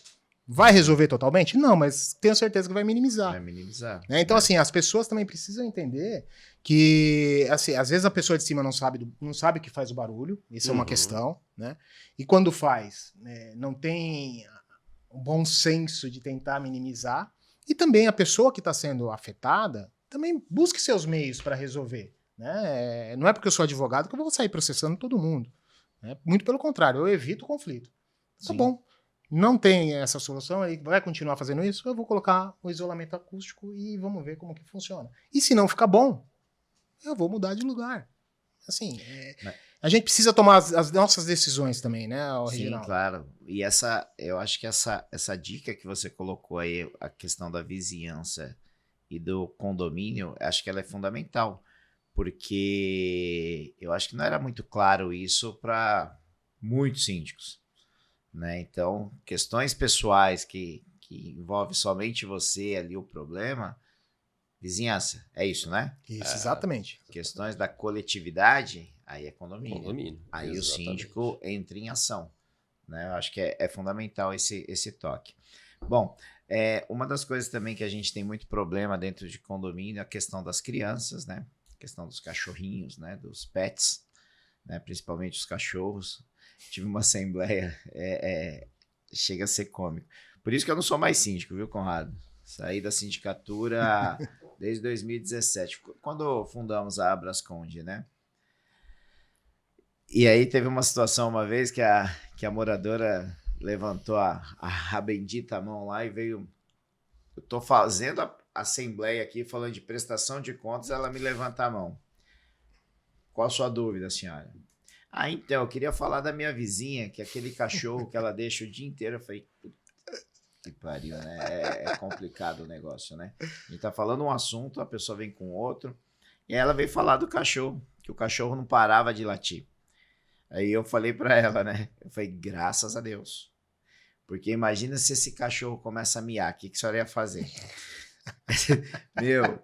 Vai resolver totalmente? Não, mas tenho certeza que vai minimizar. Vai minimizar. Né? Então, assim, as pessoas também precisam entender que, assim, às vezes a pessoa de cima não sabe que faz o barulho, isso é uma questão, né? E quando faz, não tem o bom senso de tentar minimizar. E também a pessoa que está sendo afetada também busque seus meios para resolver. Né? Não é porque eu sou advogado que eu vou sair processando todo mundo. Né? Muito pelo contrário, eu evito o conflito. Tá bom. Não tem essa solução, ele vai continuar fazendo isso, eu vou colocar o isolamento acústico e vamos ver como que funciona. E se não ficar bom, eu vou mudar de lugar. Assim, a gente precisa tomar as nossas decisões também, né, Reginaldo? Sim, claro. E eu acho que essa dica que você colocou aí, a questão da vizinhança e do condomínio, acho que ela é fundamental, porque eu acho que não era muito claro isso para muitos síndicos. Né? Então, questões pessoais que que envolve somente você ali o problema, vizinhança, é isso, né? Isso, exatamente. Questões da coletividade, aí é condomínio. Aí exatamente. o síndico entra em ação, né? Eu acho que é fundamental esse toque. Bom, uma das coisas também que a gente tem muito problema dentro de condomínio é a questão das crianças, né? A questão dos cachorrinhos, né? Dos pets, né? Principalmente os cachorros. Tive uma assembleia, chega a ser cômico. Por isso que eu não sou mais síndico, viu, Conrado? Saí da sindicatura desde 2017, quando fundamos a Abrasconde, né? E aí teve uma situação uma vez que a moradora levantou a bendita mão lá e veio... Eu tô fazendo a assembleia aqui, falando de prestação de contas, ela me levanta a mão. Qual a sua dúvida, senhora? Então, eu queria falar da minha vizinha, que aquele cachorro que ela deixa o dia inteiro, eu falei, que pariu, né? É complicado o negócio, né? A gente tá falando um assunto, a pessoa vem com outro, e ela veio falar do cachorro, que o cachorro não parava de latir. Aí eu falei pra ela, né? Eu falei, graças a Deus. Porque imagina se esse cachorro começa a miar, o que a senhora ia fazer? Meu...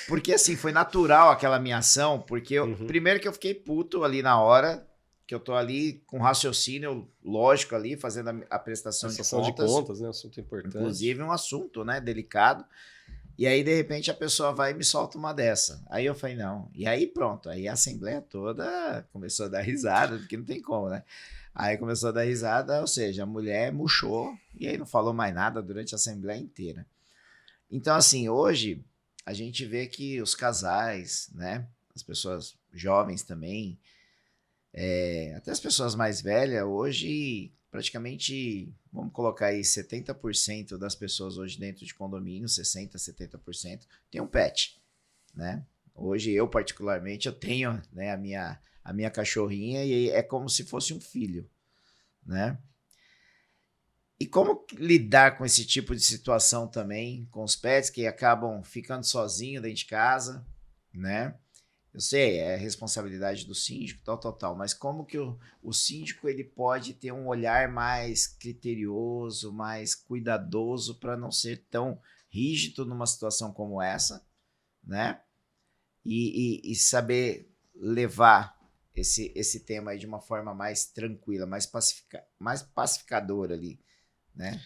Porque assim, foi natural aquela minha ação, porque primeiro que eu fiquei puto ali na hora, que eu tô ali com raciocínio lógico ali, fazendo a prestação de contas, né? Assunto importante. Inclusive um assunto, né, delicado. E aí, de repente, a pessoa vai e me solta uma dessa. Aí eu falei, não. E aí pronto, aí a assembleia toda começou a dar risada, porque não tem como, né? Aí começou a dar risada, ou seja, a mulher murchou e aí não falou mais nada durante a assembleia inteira. Então, assim, hoje... a gente vê que os casais, né, as pessoas jovens também, até as pessoas mais velhas, hoje praticamente, vamos colocar aí, 70% das pessoas hoje dentro de condomínio, 60%, 70%, tem um pet, né? Hoje eu particularmente, eu tenho, né, a minha cachorrinha e é como se fosse um filho, né? E como lidar com esse tipo de situação também, com os pets que acabam ficando sozinhos dentro de casa, né? Eu sei, é responsabilidade do síndico, tal, mas como que o síndico ele pode ter um olhar mais criterioso, mais cuidadoso para não ser tão rígido numa situação como essa, né? E saber levar esse tema aí de uma forma mais tranquila, mais pacificadora ali, né?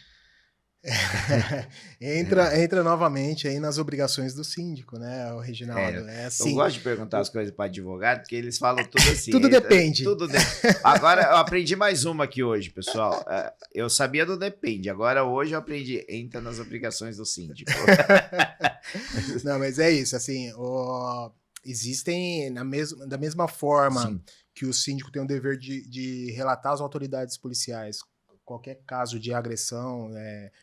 Entra novamente aí nas obrigações do síndico, né, o Reginaldo? Assim, eu gosto de perguntar as coisas para advogado, porque eles falam tudo assim. Tudo depende. Agora eu aprendi mais uma aqui hoje, pessoal. Eu sabia do depende, agora hoje eu aprendi. Entra nas obrigações do síndico. Não, mas é isso, assim, existem da mesma forma Sim. que o síndico tem o dever de relatar às autoridades policiais qualquer caso de agressão,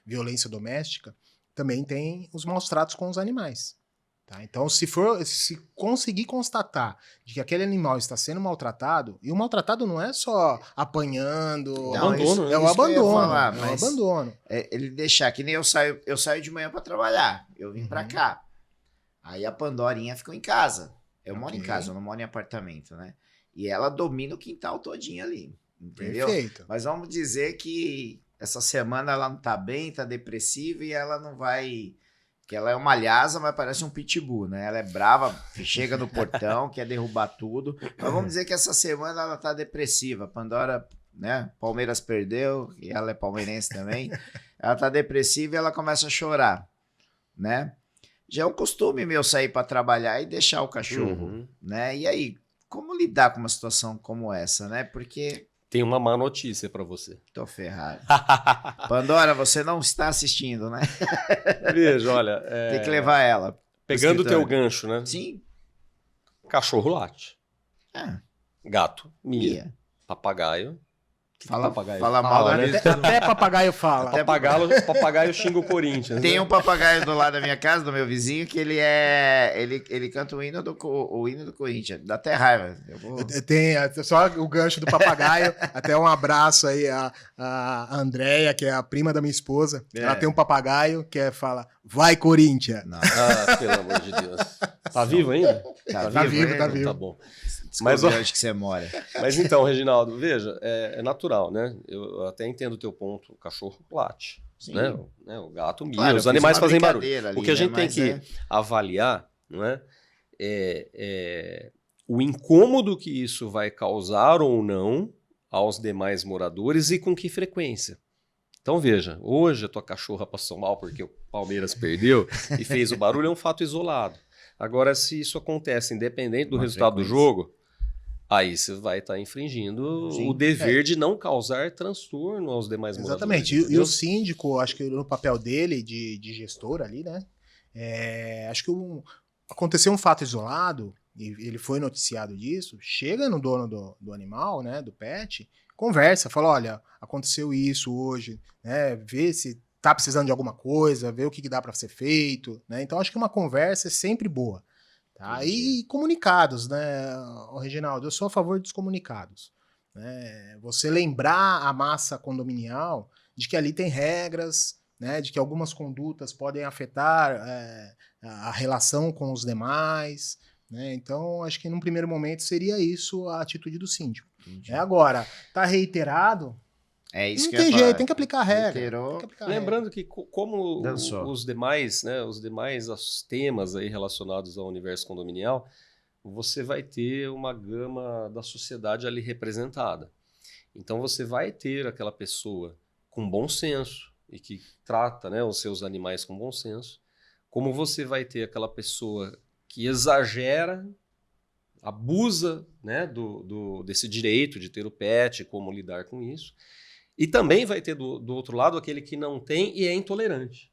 violência doméstica, também tem os maus tratos com os animais. Tá? Então, se conseguir constatar de que aquele animal está sendo maltratado, e o maltratado não é só apanhando, abandono, é o abandono. Ele deixar, que nem eu saio de manhã para trabalhar, eu vim para cá. Aí a Pandorinha ficou em casa. Eu moro em casa, eu não moro em apartamento, né? E ela domina o quintal todinho ali. Entendeu? Perfeito. Mas vamos dizer que essa semana ela não tá bem, tá depressiva e ela não vai... Que ela é uma lhasa, mas parece um pitbull, né? Ela é brava, chega no portão, quer derrubar tudo. Mas vamos dizer que essa semana ela tá depressiva. Pandora, né? Palmeiras perdeu, e ela é palmeirense também. Ela tá depressiva e ela começa a chorar, né? Já é um costume meu sair para trabalhar e deixar o cachorro, né? E aí, como lidar com uma situação como essa, né? Porque... Tem uma má notícia pra você. Tô ferrado. Pandora, você não está assistindo, né? Veja, olha... Tem que levar ela. Pegando o teu gancho, né? Sim. Cachorro late. Gato, mia. Mia. Papagaio. Fala mal, né? Até papagaio fala. Papagaio xinga o Corinthians. Tem um papagaio do lado da minha casa, do meu vizinho, que ele canta o hino do Corinthians. Dá até raiva. Tem só o gancho do papagaio. Até um abraço aí a Andréia, que é a prima da minha esposa. Ela tem um papagaio que fala, vai Corinthians. Pelo amor de Deus. Tá vivo ainda? Tá vivo. Tá bom. Mas onde que você mora? Mas então, Reginaldo, veja, é natural, né? Eu até entendo o teu ponto. O cachorro late. Sim. Né? O gato mia, Claro, os animais fazem barulho. Ali, O que a gente tem que avaliar, não é? O incômodo que isso vai causar ou não aos demais moradores e com que frequência. Então veja, hoje a tua cachorra passou mal porque o Palmeiras perdeu e fez o barulho, é um fato isolado. Agora, se isso acontece independente do resultado do jogo, aí você vai estar infringindo o dever de não causar transtorno aos demais moradores. Exatamente. E o síndico, acho que no papel dele de gestor ali, né? Acho que aconteceu um fato isolado, e ele foi noticiado disso, chega no dono do animal, né, do pet, conversa, fala, olha, aconteceu isso hoje, né, vê se tá precisando de alguma coisa, vê o que dá para ser feito, né, então acho que uma conversa é sempre boa, tá, e comunicados, né, Reginaldo, eu sou a favor dos comunicados, né, você lembrar a massa condominial de que ali tem regras, né, de que algumas condutas podem afetar a relação com os demais, né? Então, acho que num primeiro momento seria isso a atitude do síndico. Agora, tá reiterado, isso não que tem jeito, tem que aplicar a regra. Lembrando que como os demais temas aí relacionados ao universo condominial, você vai ter uma gama da sociedade ali representada. Então, você vai ter aquela pessoa com bom senso e que trata, né, os seus animais com bom senso, como você vai ter aquela pessoa que exagera, abusa, né, desse direito de ter o pet, como lidar com isso. E também vai ter do outro lado aquele que não tem e é intolerante.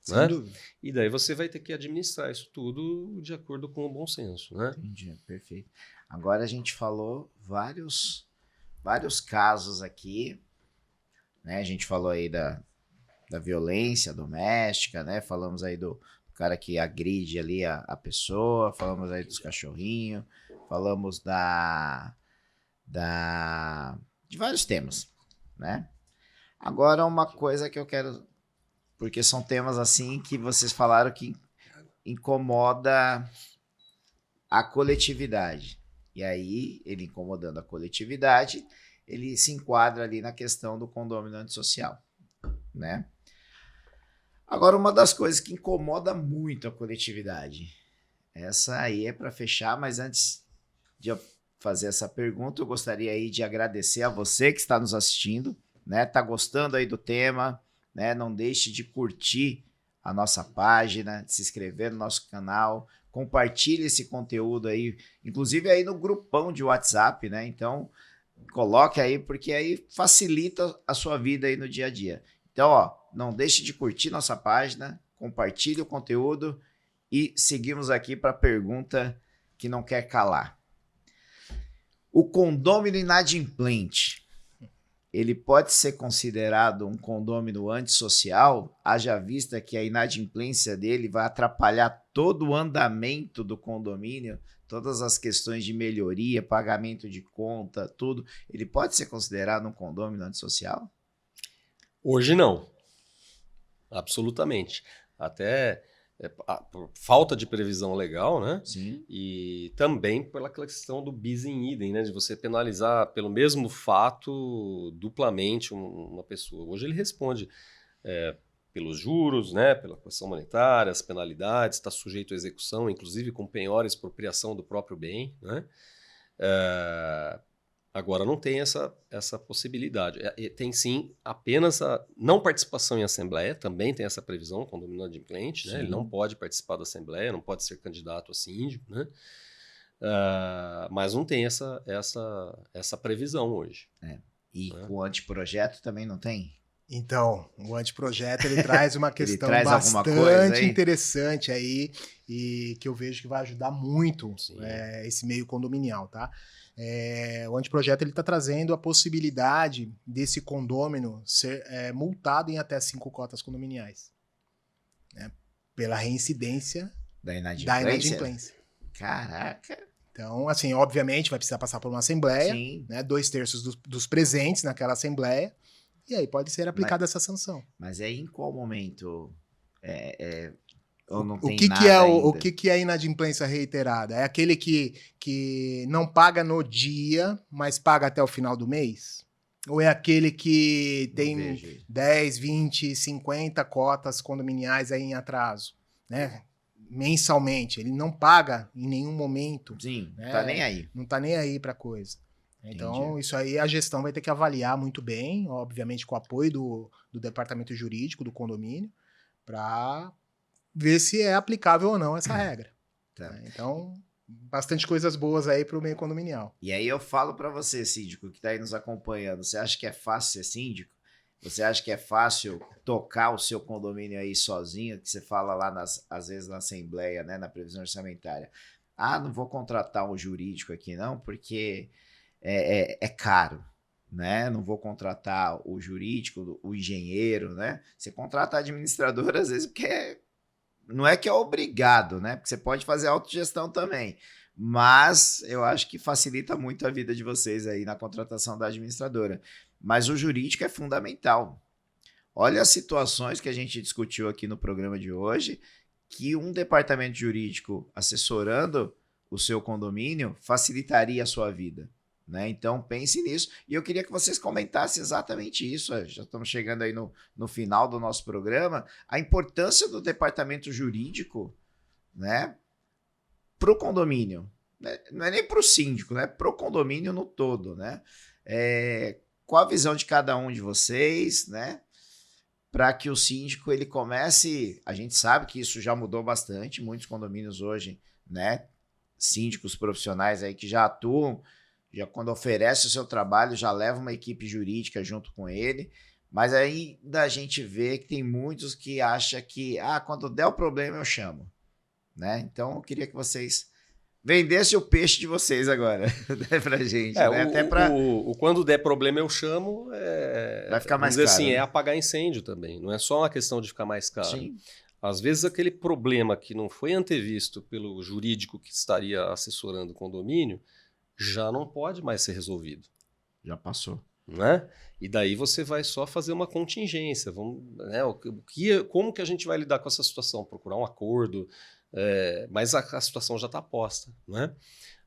Sem né? dúvida. E daí você vai ter que administrar isso tudo de acordo com o bom senso. Né? Entendi, perfeito. Agora a gente falou vários casos aqui, né? A gente falou aí da violência doméstica, né? Falamos aí do cara que agride ali a pessoa, falamos aí dos cachorrinhos, falamos de vários temas, né? Agora uma coisa que eu quero, porque são temas assim que vocês falaram que incomoda a coletividade. E aí, ele incomodando a coletividade, ele se enquadra ali na questão do condomínio antissocial, né? Agora, uma das coisas que incomoda muito a coletividade, essa aí é para fechar, mas antes de eu fazer essa pergunta, eu gostaria aí de agradecer a você que está nos assistindo, né? Tá gostando aí do tema, né? Não deixe de curtir a nossa página, de se inscrever no nosso canal, compartilhe esse conteúdo aí, inclusive aí no grupão de WhatsApp, né? Então, coloque aí, porque aí facilita a sua vida aí no dia a dia. Então, ó, não deixe de curtir nossa página, compartilhe o conteúdo e seguimos aqui para a pergunta que não quer calar. O condômino inadimplente, ele pode ser considerado um condômino antissocial, haja vista que a inadimplência dele vai atrapalhar todo o andamento do condomínio, todas as questões de melhoria, pagamento de conta, tudo. Ele pode ser considerado um condômino antissocial? Hoje não. Absolutamente. Até por falta de previsão legal, né? Sim. E também pela questão do bis in idem, né? De você penalizar pelo mesmo fato duplamente uma pessoa. Hoje ele responde pelos juros, né? Pela questão monetária, as penalidades, está sujeito à execução, inclusive com penhora e expropriação do próprio bem, né? Agora não tem essa possibilidade. Tem sim apenas a não participação em assembleia, também tem essa previsão, condomínio inadimplente, né? Ele não pode participar da assembleia, não pode ser candidato a síndico, né? Mas não tem essa previsão hoje. E o anteprojeto também não tem? Então, o anteprojeto ele traz uma questão traz bastante interessante aí e que eu vejo que vai ajudar muito esse meio condominial, tá? O anteprojeto ele está trazendo a possibilidade desse condômino ser multado em até 5 cotas condominiais, né? Pela reincidência da inadimplência. Caraca! Então, assim, obviamente vai precisar passar por uma assembleia, né? 2/3 dos presentes naquela assembleia, e aí pode ser aplicada essa sanção. Mas aí em qual momento o que é inadimplência reiterada? É aquele que não paga no dia, mas paga até o final do mês? Ou é aquele que Não tem vejo aí. 10, 20, 50 cotas condominiais aí em atraso, né? Mensalmente. Ele não paga em nenhum momento, Sim, né? tá nem aí. Não tá nem aí para coisa. Então, Entendi. isso aí a gestão vai ter que avaliar muito bem, obviamente com o apoio do departamento jurídico do condomínio, para ver se é aplicável ou não essa regra. Tá. Né? Então, bastante coisas boas aí para o meio condominial. E aí eu falo para você, síndico, que está aí nos acompanhando, você acha que é fácil ser síndico? Você acha que é fácil tocar o seu condomínio aí sozinho, que você fala lá, às vezes na assembleia, né, na previsão orçamentária? Ah, não vou contratar um jurídico aqui não, porque é caro, né? Não vou contratar o jurídico, o engenheiro, né? Você contrata a administradora às vezes porque não é que é obrigado, né? Porque você pode fazer autogestão também. Mas eu acho que facilita muito a vida de vocês aí na contratação da administradora. Mas o jurídico é fundamental. Olha as situações que a gente discutiu aqui no programa de hoje, que um departamento jurídico assessorando o seu condomínio facilitaria a sua vida. Né? Então pense nisso. E eu queria que vocês comentassem exatamente isso. Já estamos chegando aí no final do nosso programa. A importância do departamento jurídico, né, para o condomínio. Né? Não é nem para o síndico, né? Para o condomínio no todo. Né? Qual a visão de cada um de vocês, né? Para que o síndico ele comece. A gente sabe que isso já mudou bastante. Muitos condomínios hoje, né? Síndicos profissionais aí que já atuam, já quando oferece o seu trabalho, já leva uma equipe jurídica junto com ele, mas aí a gente vê que tem muitos que acham que, quando der o problema eu chamo, né? Então eu queria que vocês vendessem o peixe de vocês agora, né, pra gente, né? Até pra... quando der problema eu chamo, vai ficar mais vamos dizer caro, assim, né? é apagar incêndio também, não é só uma questão de ficar mais caro. Sim. Às vezes aquele problema que não foi antevisto pelo jurídico que estaria assessorando o condomínio, já não pode mais ser resolvido. Já passou. Né? E daí você vai só fazer uma contingência. Né? Como que a gente vai lidar com essa situação? Procurar um acordo, mas a situação já está posta. Né?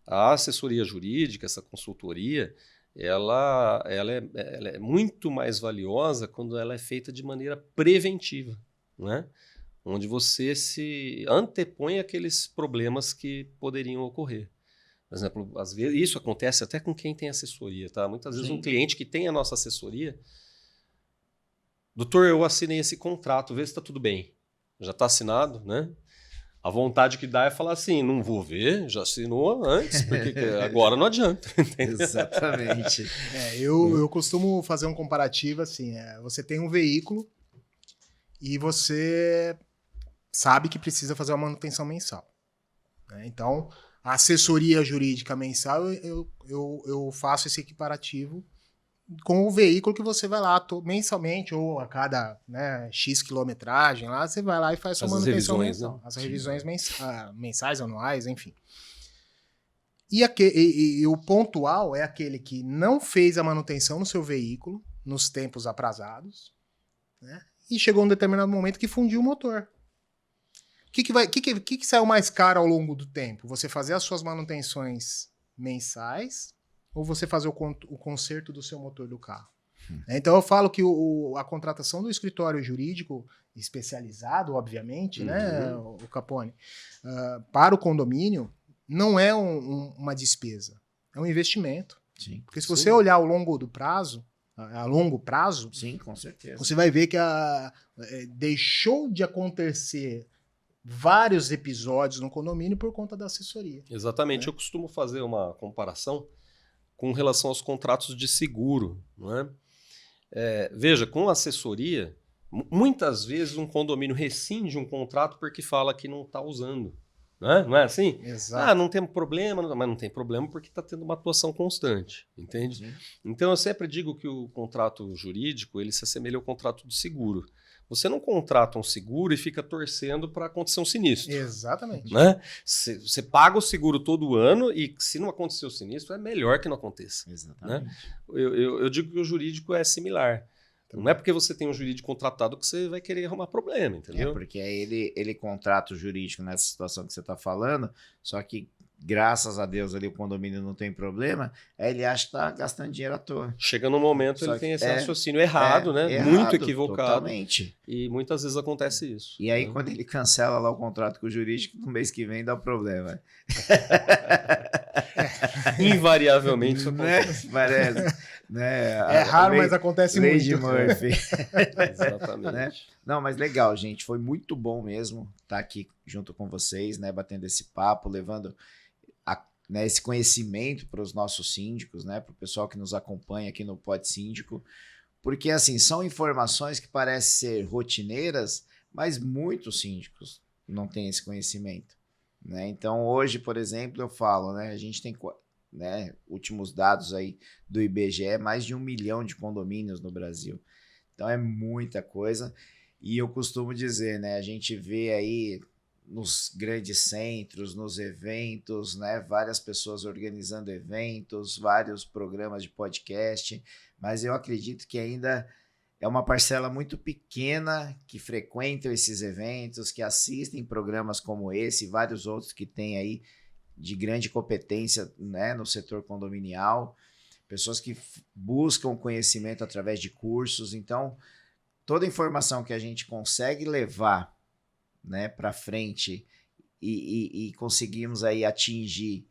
A assessoria jurídica, essa consultoria, ela é muito mais valiosa quando ela é feita de maneira preventiva, né? Onde você se antepõe àqueles problemas que poderiam ocorrer. Por exemplo, às vezes, isso acontece até com quem tem assessoria, tá? Muitas vezes um cliente que tem a nossa assessoria, doutor, eu assinei esse contrato, vê se está tudo bem. Já está assinado, né? A vontade que dá é falar assim, não vou ver, já assinou antes, porque agora não adianta. Exatamente. Eu costumo fazer um comparativo assim, você tem um veículo e você sabe que precisa fazer uma manutenção mensal. Né? Então, a assessoria jurídica mensal, eu faço esse equiparativo com o veículo que você vai lá mensalmente ou a cada X quilometragem, lá você vai lá e faz sua manutenção mensal. Né? As revisões mensais, anuais, enfim. E o pontual é aquele que não fez a manutenção no seu veículo nos tempos aprazados, né? E chegou um determinado momento que fundiu o motor. O que saiu mais caro ao longo do tempo? Você fazer as suas manutenções mensais ou você fazer o conserto do seu motor do carro? Então eu falo que a contratação do escritório jurídico especializado, obviamente, né, o Capone, para o condomínio não é uma despesa, é um investimento. Sim. Porque se você olhar ao longo do prazo, a longo prazo, sim, com certeza, você vai ver que deixou de acontecer vários episódios no condomínio por conta da assessoria. Exatamente. Né? Eu costumo fazer uma comparação com relação aos contratos de seguro. Não é? Veja, com assessoria, muitas vezes um condomínio rescinde um contrato porque fala que não está usando. Não é assim? Exato. Não tem problema, mas não tem problema porque está tendo uma atuação constante, entende? Sim. Então eu sempre digo que o contrato jurídico ele se assemelha ao contrato de seguro. Você não contrata um seguro e fica torcendo para acontecer um sinistro. Exatamente. Né? Você paga o seguro todo ano e se não acontecer o sinistro, é melhor que não aconteça. Exatamente. Né? Eu digo que o jurídico é similar. Não é porque você tem um jurídico contratado que você vai querer arrumar problema, entendeu? Porque aí ele contrata o jurídico nessa situação que você está falando, só que graças a Deus ali o condomínio não tem problema, ele acha que tá gastando dinheiro à toa. Chega no momento, Só ele tem que esse raciocínio errado, né? Errado, Muito equivocado. Totalmente. E muitas vezes acontece isso. E aí, quando ele cancela lá o contrato com o jurídico, no mês que vem dá problema. Invariavelmente isso Né? acontece. Parece. Né? É raro, mas acontece lei muito. de Murphy. Exatamente. Né? Não, mas legal, gente. Foi muito bom mesmo estar aqui junto com vocês, né? Batendo esse papo, levando né, esse conhecimento para os nossos síndicos, né? Para o pessoal que nos acompanha aqui no Pod Síndico. Porque, assim, são informações que parecem ser rotineiras, mas muitos síndicos não têm esse conhecimento. Né? Então, hoje, por exemplo, eu falo, né? A gente tem, né, últimos dados aí do IBGE, mais de 1 milhão de condomínios no Brasil. Então, é muita coisa. E eu costumo dizer, né? A gente vê aí nos grandes centros, nos eventos, né? Várias pessoas organizando eventos, vários programas de podcast, mas eu acredito que ainda é uma parcela muito pequena que frequentam esses eventos, que assistem programas como esse e vários outros que tem aí de grande competência, né, no setor condominial, pessoas que buscam conhecimento através de cursos. Então, toda informação que a gente consegue levar, né, para frente e conseguimos aí atingir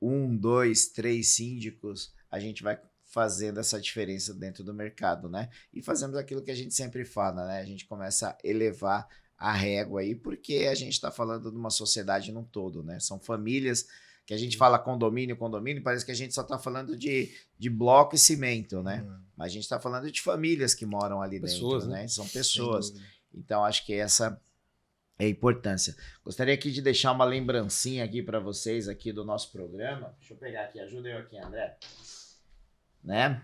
1, 2, 3 síndicos, a gente vai fazendo essa diferença dentro do mercado, né? E fazemos aquilo que a gente sempre fala, né? A gente começa a elevar a régua aí, porque a gente está falando de uma sociedade num todo, né? São famílias que a gente fala condomínio, parece que a gente só está falando de bloco e cimento, né? Mas a gente está falando de famílias que moram ali pessoas, dentro, né? São pessoas. Então, acho que essa é a importância. Gostaria aqui de deixar uma lembrancinha aqui para vocês aqui do nosso programa. Deixa eu pegar aqui, ajuda eu aqui, André. Né?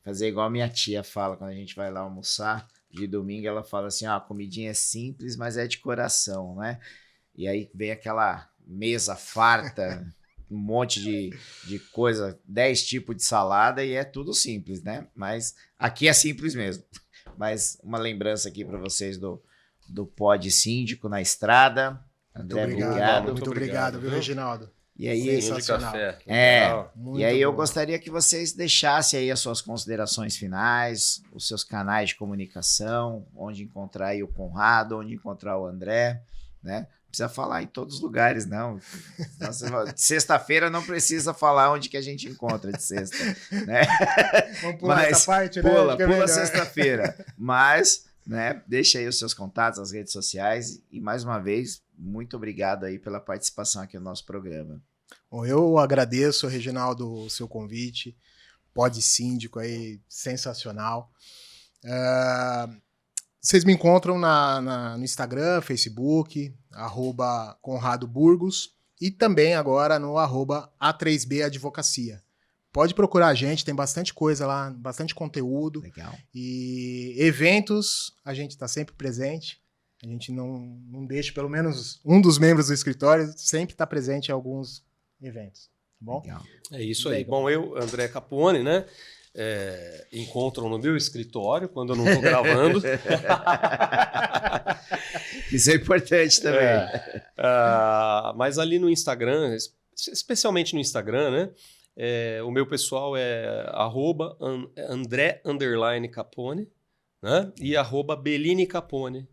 Fazer igual a minha tia fala quando a gente vai lá almoçar de domingo, ela fala assim, a comidinha é simples, mas é de coração, né? E aí vem aquela mesa farta, um monte de coisa, 10 tipos de salada e é tudo simples, né? Mas aqui é simples mesmo. Mas uma lembrança aqui para vocês do Pod Síndico na estrada. André, obrigado. Muito obrigado, viu, Reginaldo? E aí, sensacional. E aí eu gostaria que vocês deixassem aí as suas considerações finais, os seus canais de comunicação, onde encontrar aí o Conrado, onde encontrar o André, né? Não precisa falar em todos os lugares, não. Sexta-feira não precisa falar onde que a gente encontra de sexta, né? Vamos pular essa parte, né? Pula sexta-feira. Mas, né, deixa aí os seus contatos, as redes sociais e mais uma vez, muito obrigado aí pela participação aqui no nosso programa. Bom, eu agradeço, Reginaldo, o seu convite. Pod Síndico aí, sensacional. Vocês me encontram no Instagram, Facebook, @ConradoBurgos e também agora no @A3B Advocacia. Pode procurar a gente, tem bastante coisa lá, bastante conteúdo. Legal. E eventos, a gente está sempre presente. A gente não deixa, pelo menos um dos membros do escritório sempre está presente em alguns eventos. Tá bom? Legal. É isso aí. Bom, eu, André Capone, né? Encontram no meu escritório quando eu não estou gravando. Isso é importante também. Mas ali no Instagram, especialmente no Instagram, né? O meu pessoal é @André_Capone, né? E @Bellini Capone.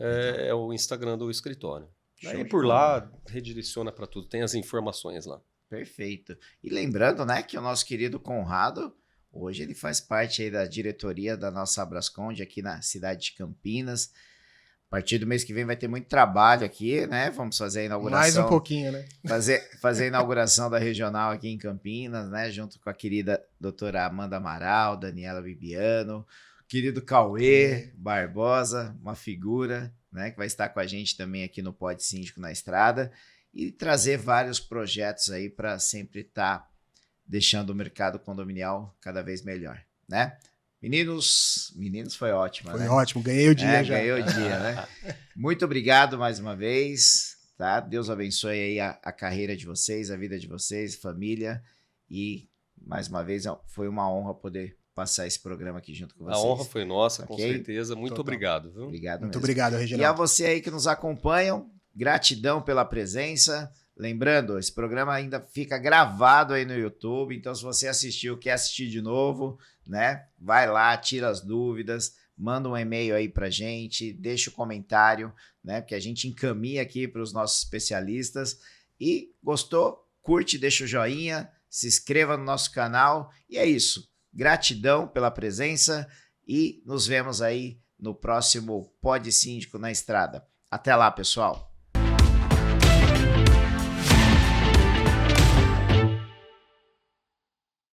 É o Instagram do escritório. Aí por lá, redireciona para tudo, tem as informações lá. Perfeito. E lembrando, né, que o nosso querido Conrado, hoje ele faz parte aí da diretoria da nossa Abrasconde aqui na cidade de Campinas. A partir do mês que vem vai ter muito trabalho aqui, né? Vamos fazer a inauguração. Mais um pouquinho, né? Fazer a inauguração da regional aqui em Campinas, né? Junto com a querida doutora Amanda Amaral, Daniela Bibiano, querido Cauê Barbosa, uma figura, né, que vai estar com a gente também aqui no Pod Síndico na Estrada e trazer vários projetos aí para sempre estar deixando o mercado condominial cada vez melhor, né? Meninos foi ótimo, Foi né? ótimo, ganhei o dia já. Ganhei o dia, né? Muito obrigado mais uma vez, tá? Deus abençoe aí a carreira de vocês, a vida de vocês, família e mais uma vez foi uma honra poder passar esse programa aqui junto com vocês. A honra foi nossa, Okay? Com certeza. Muito Total. obrigado. Viu? Obrigado Muito mesmo. obrigado, E a Reginaldo. você aí que nos acompanham, gratidão pela presença. Lembrando, esse programa ainda fica gravado aí no YouTube, então se você assistiu, quer assistir de novo, né? Vai lá, tira as dúvidas, manda um e-mail aí pra gente, deixa o comentário, né? Porque a gente encaminha aqui para os nossos especialistas. E gostou? Curte, deixa o joinha, se inscreva no nosso canal. E é isso. Gratidão pela presença e nos vemos aí no próximo Pod Síndico na Estrada. Até lá, pessoal!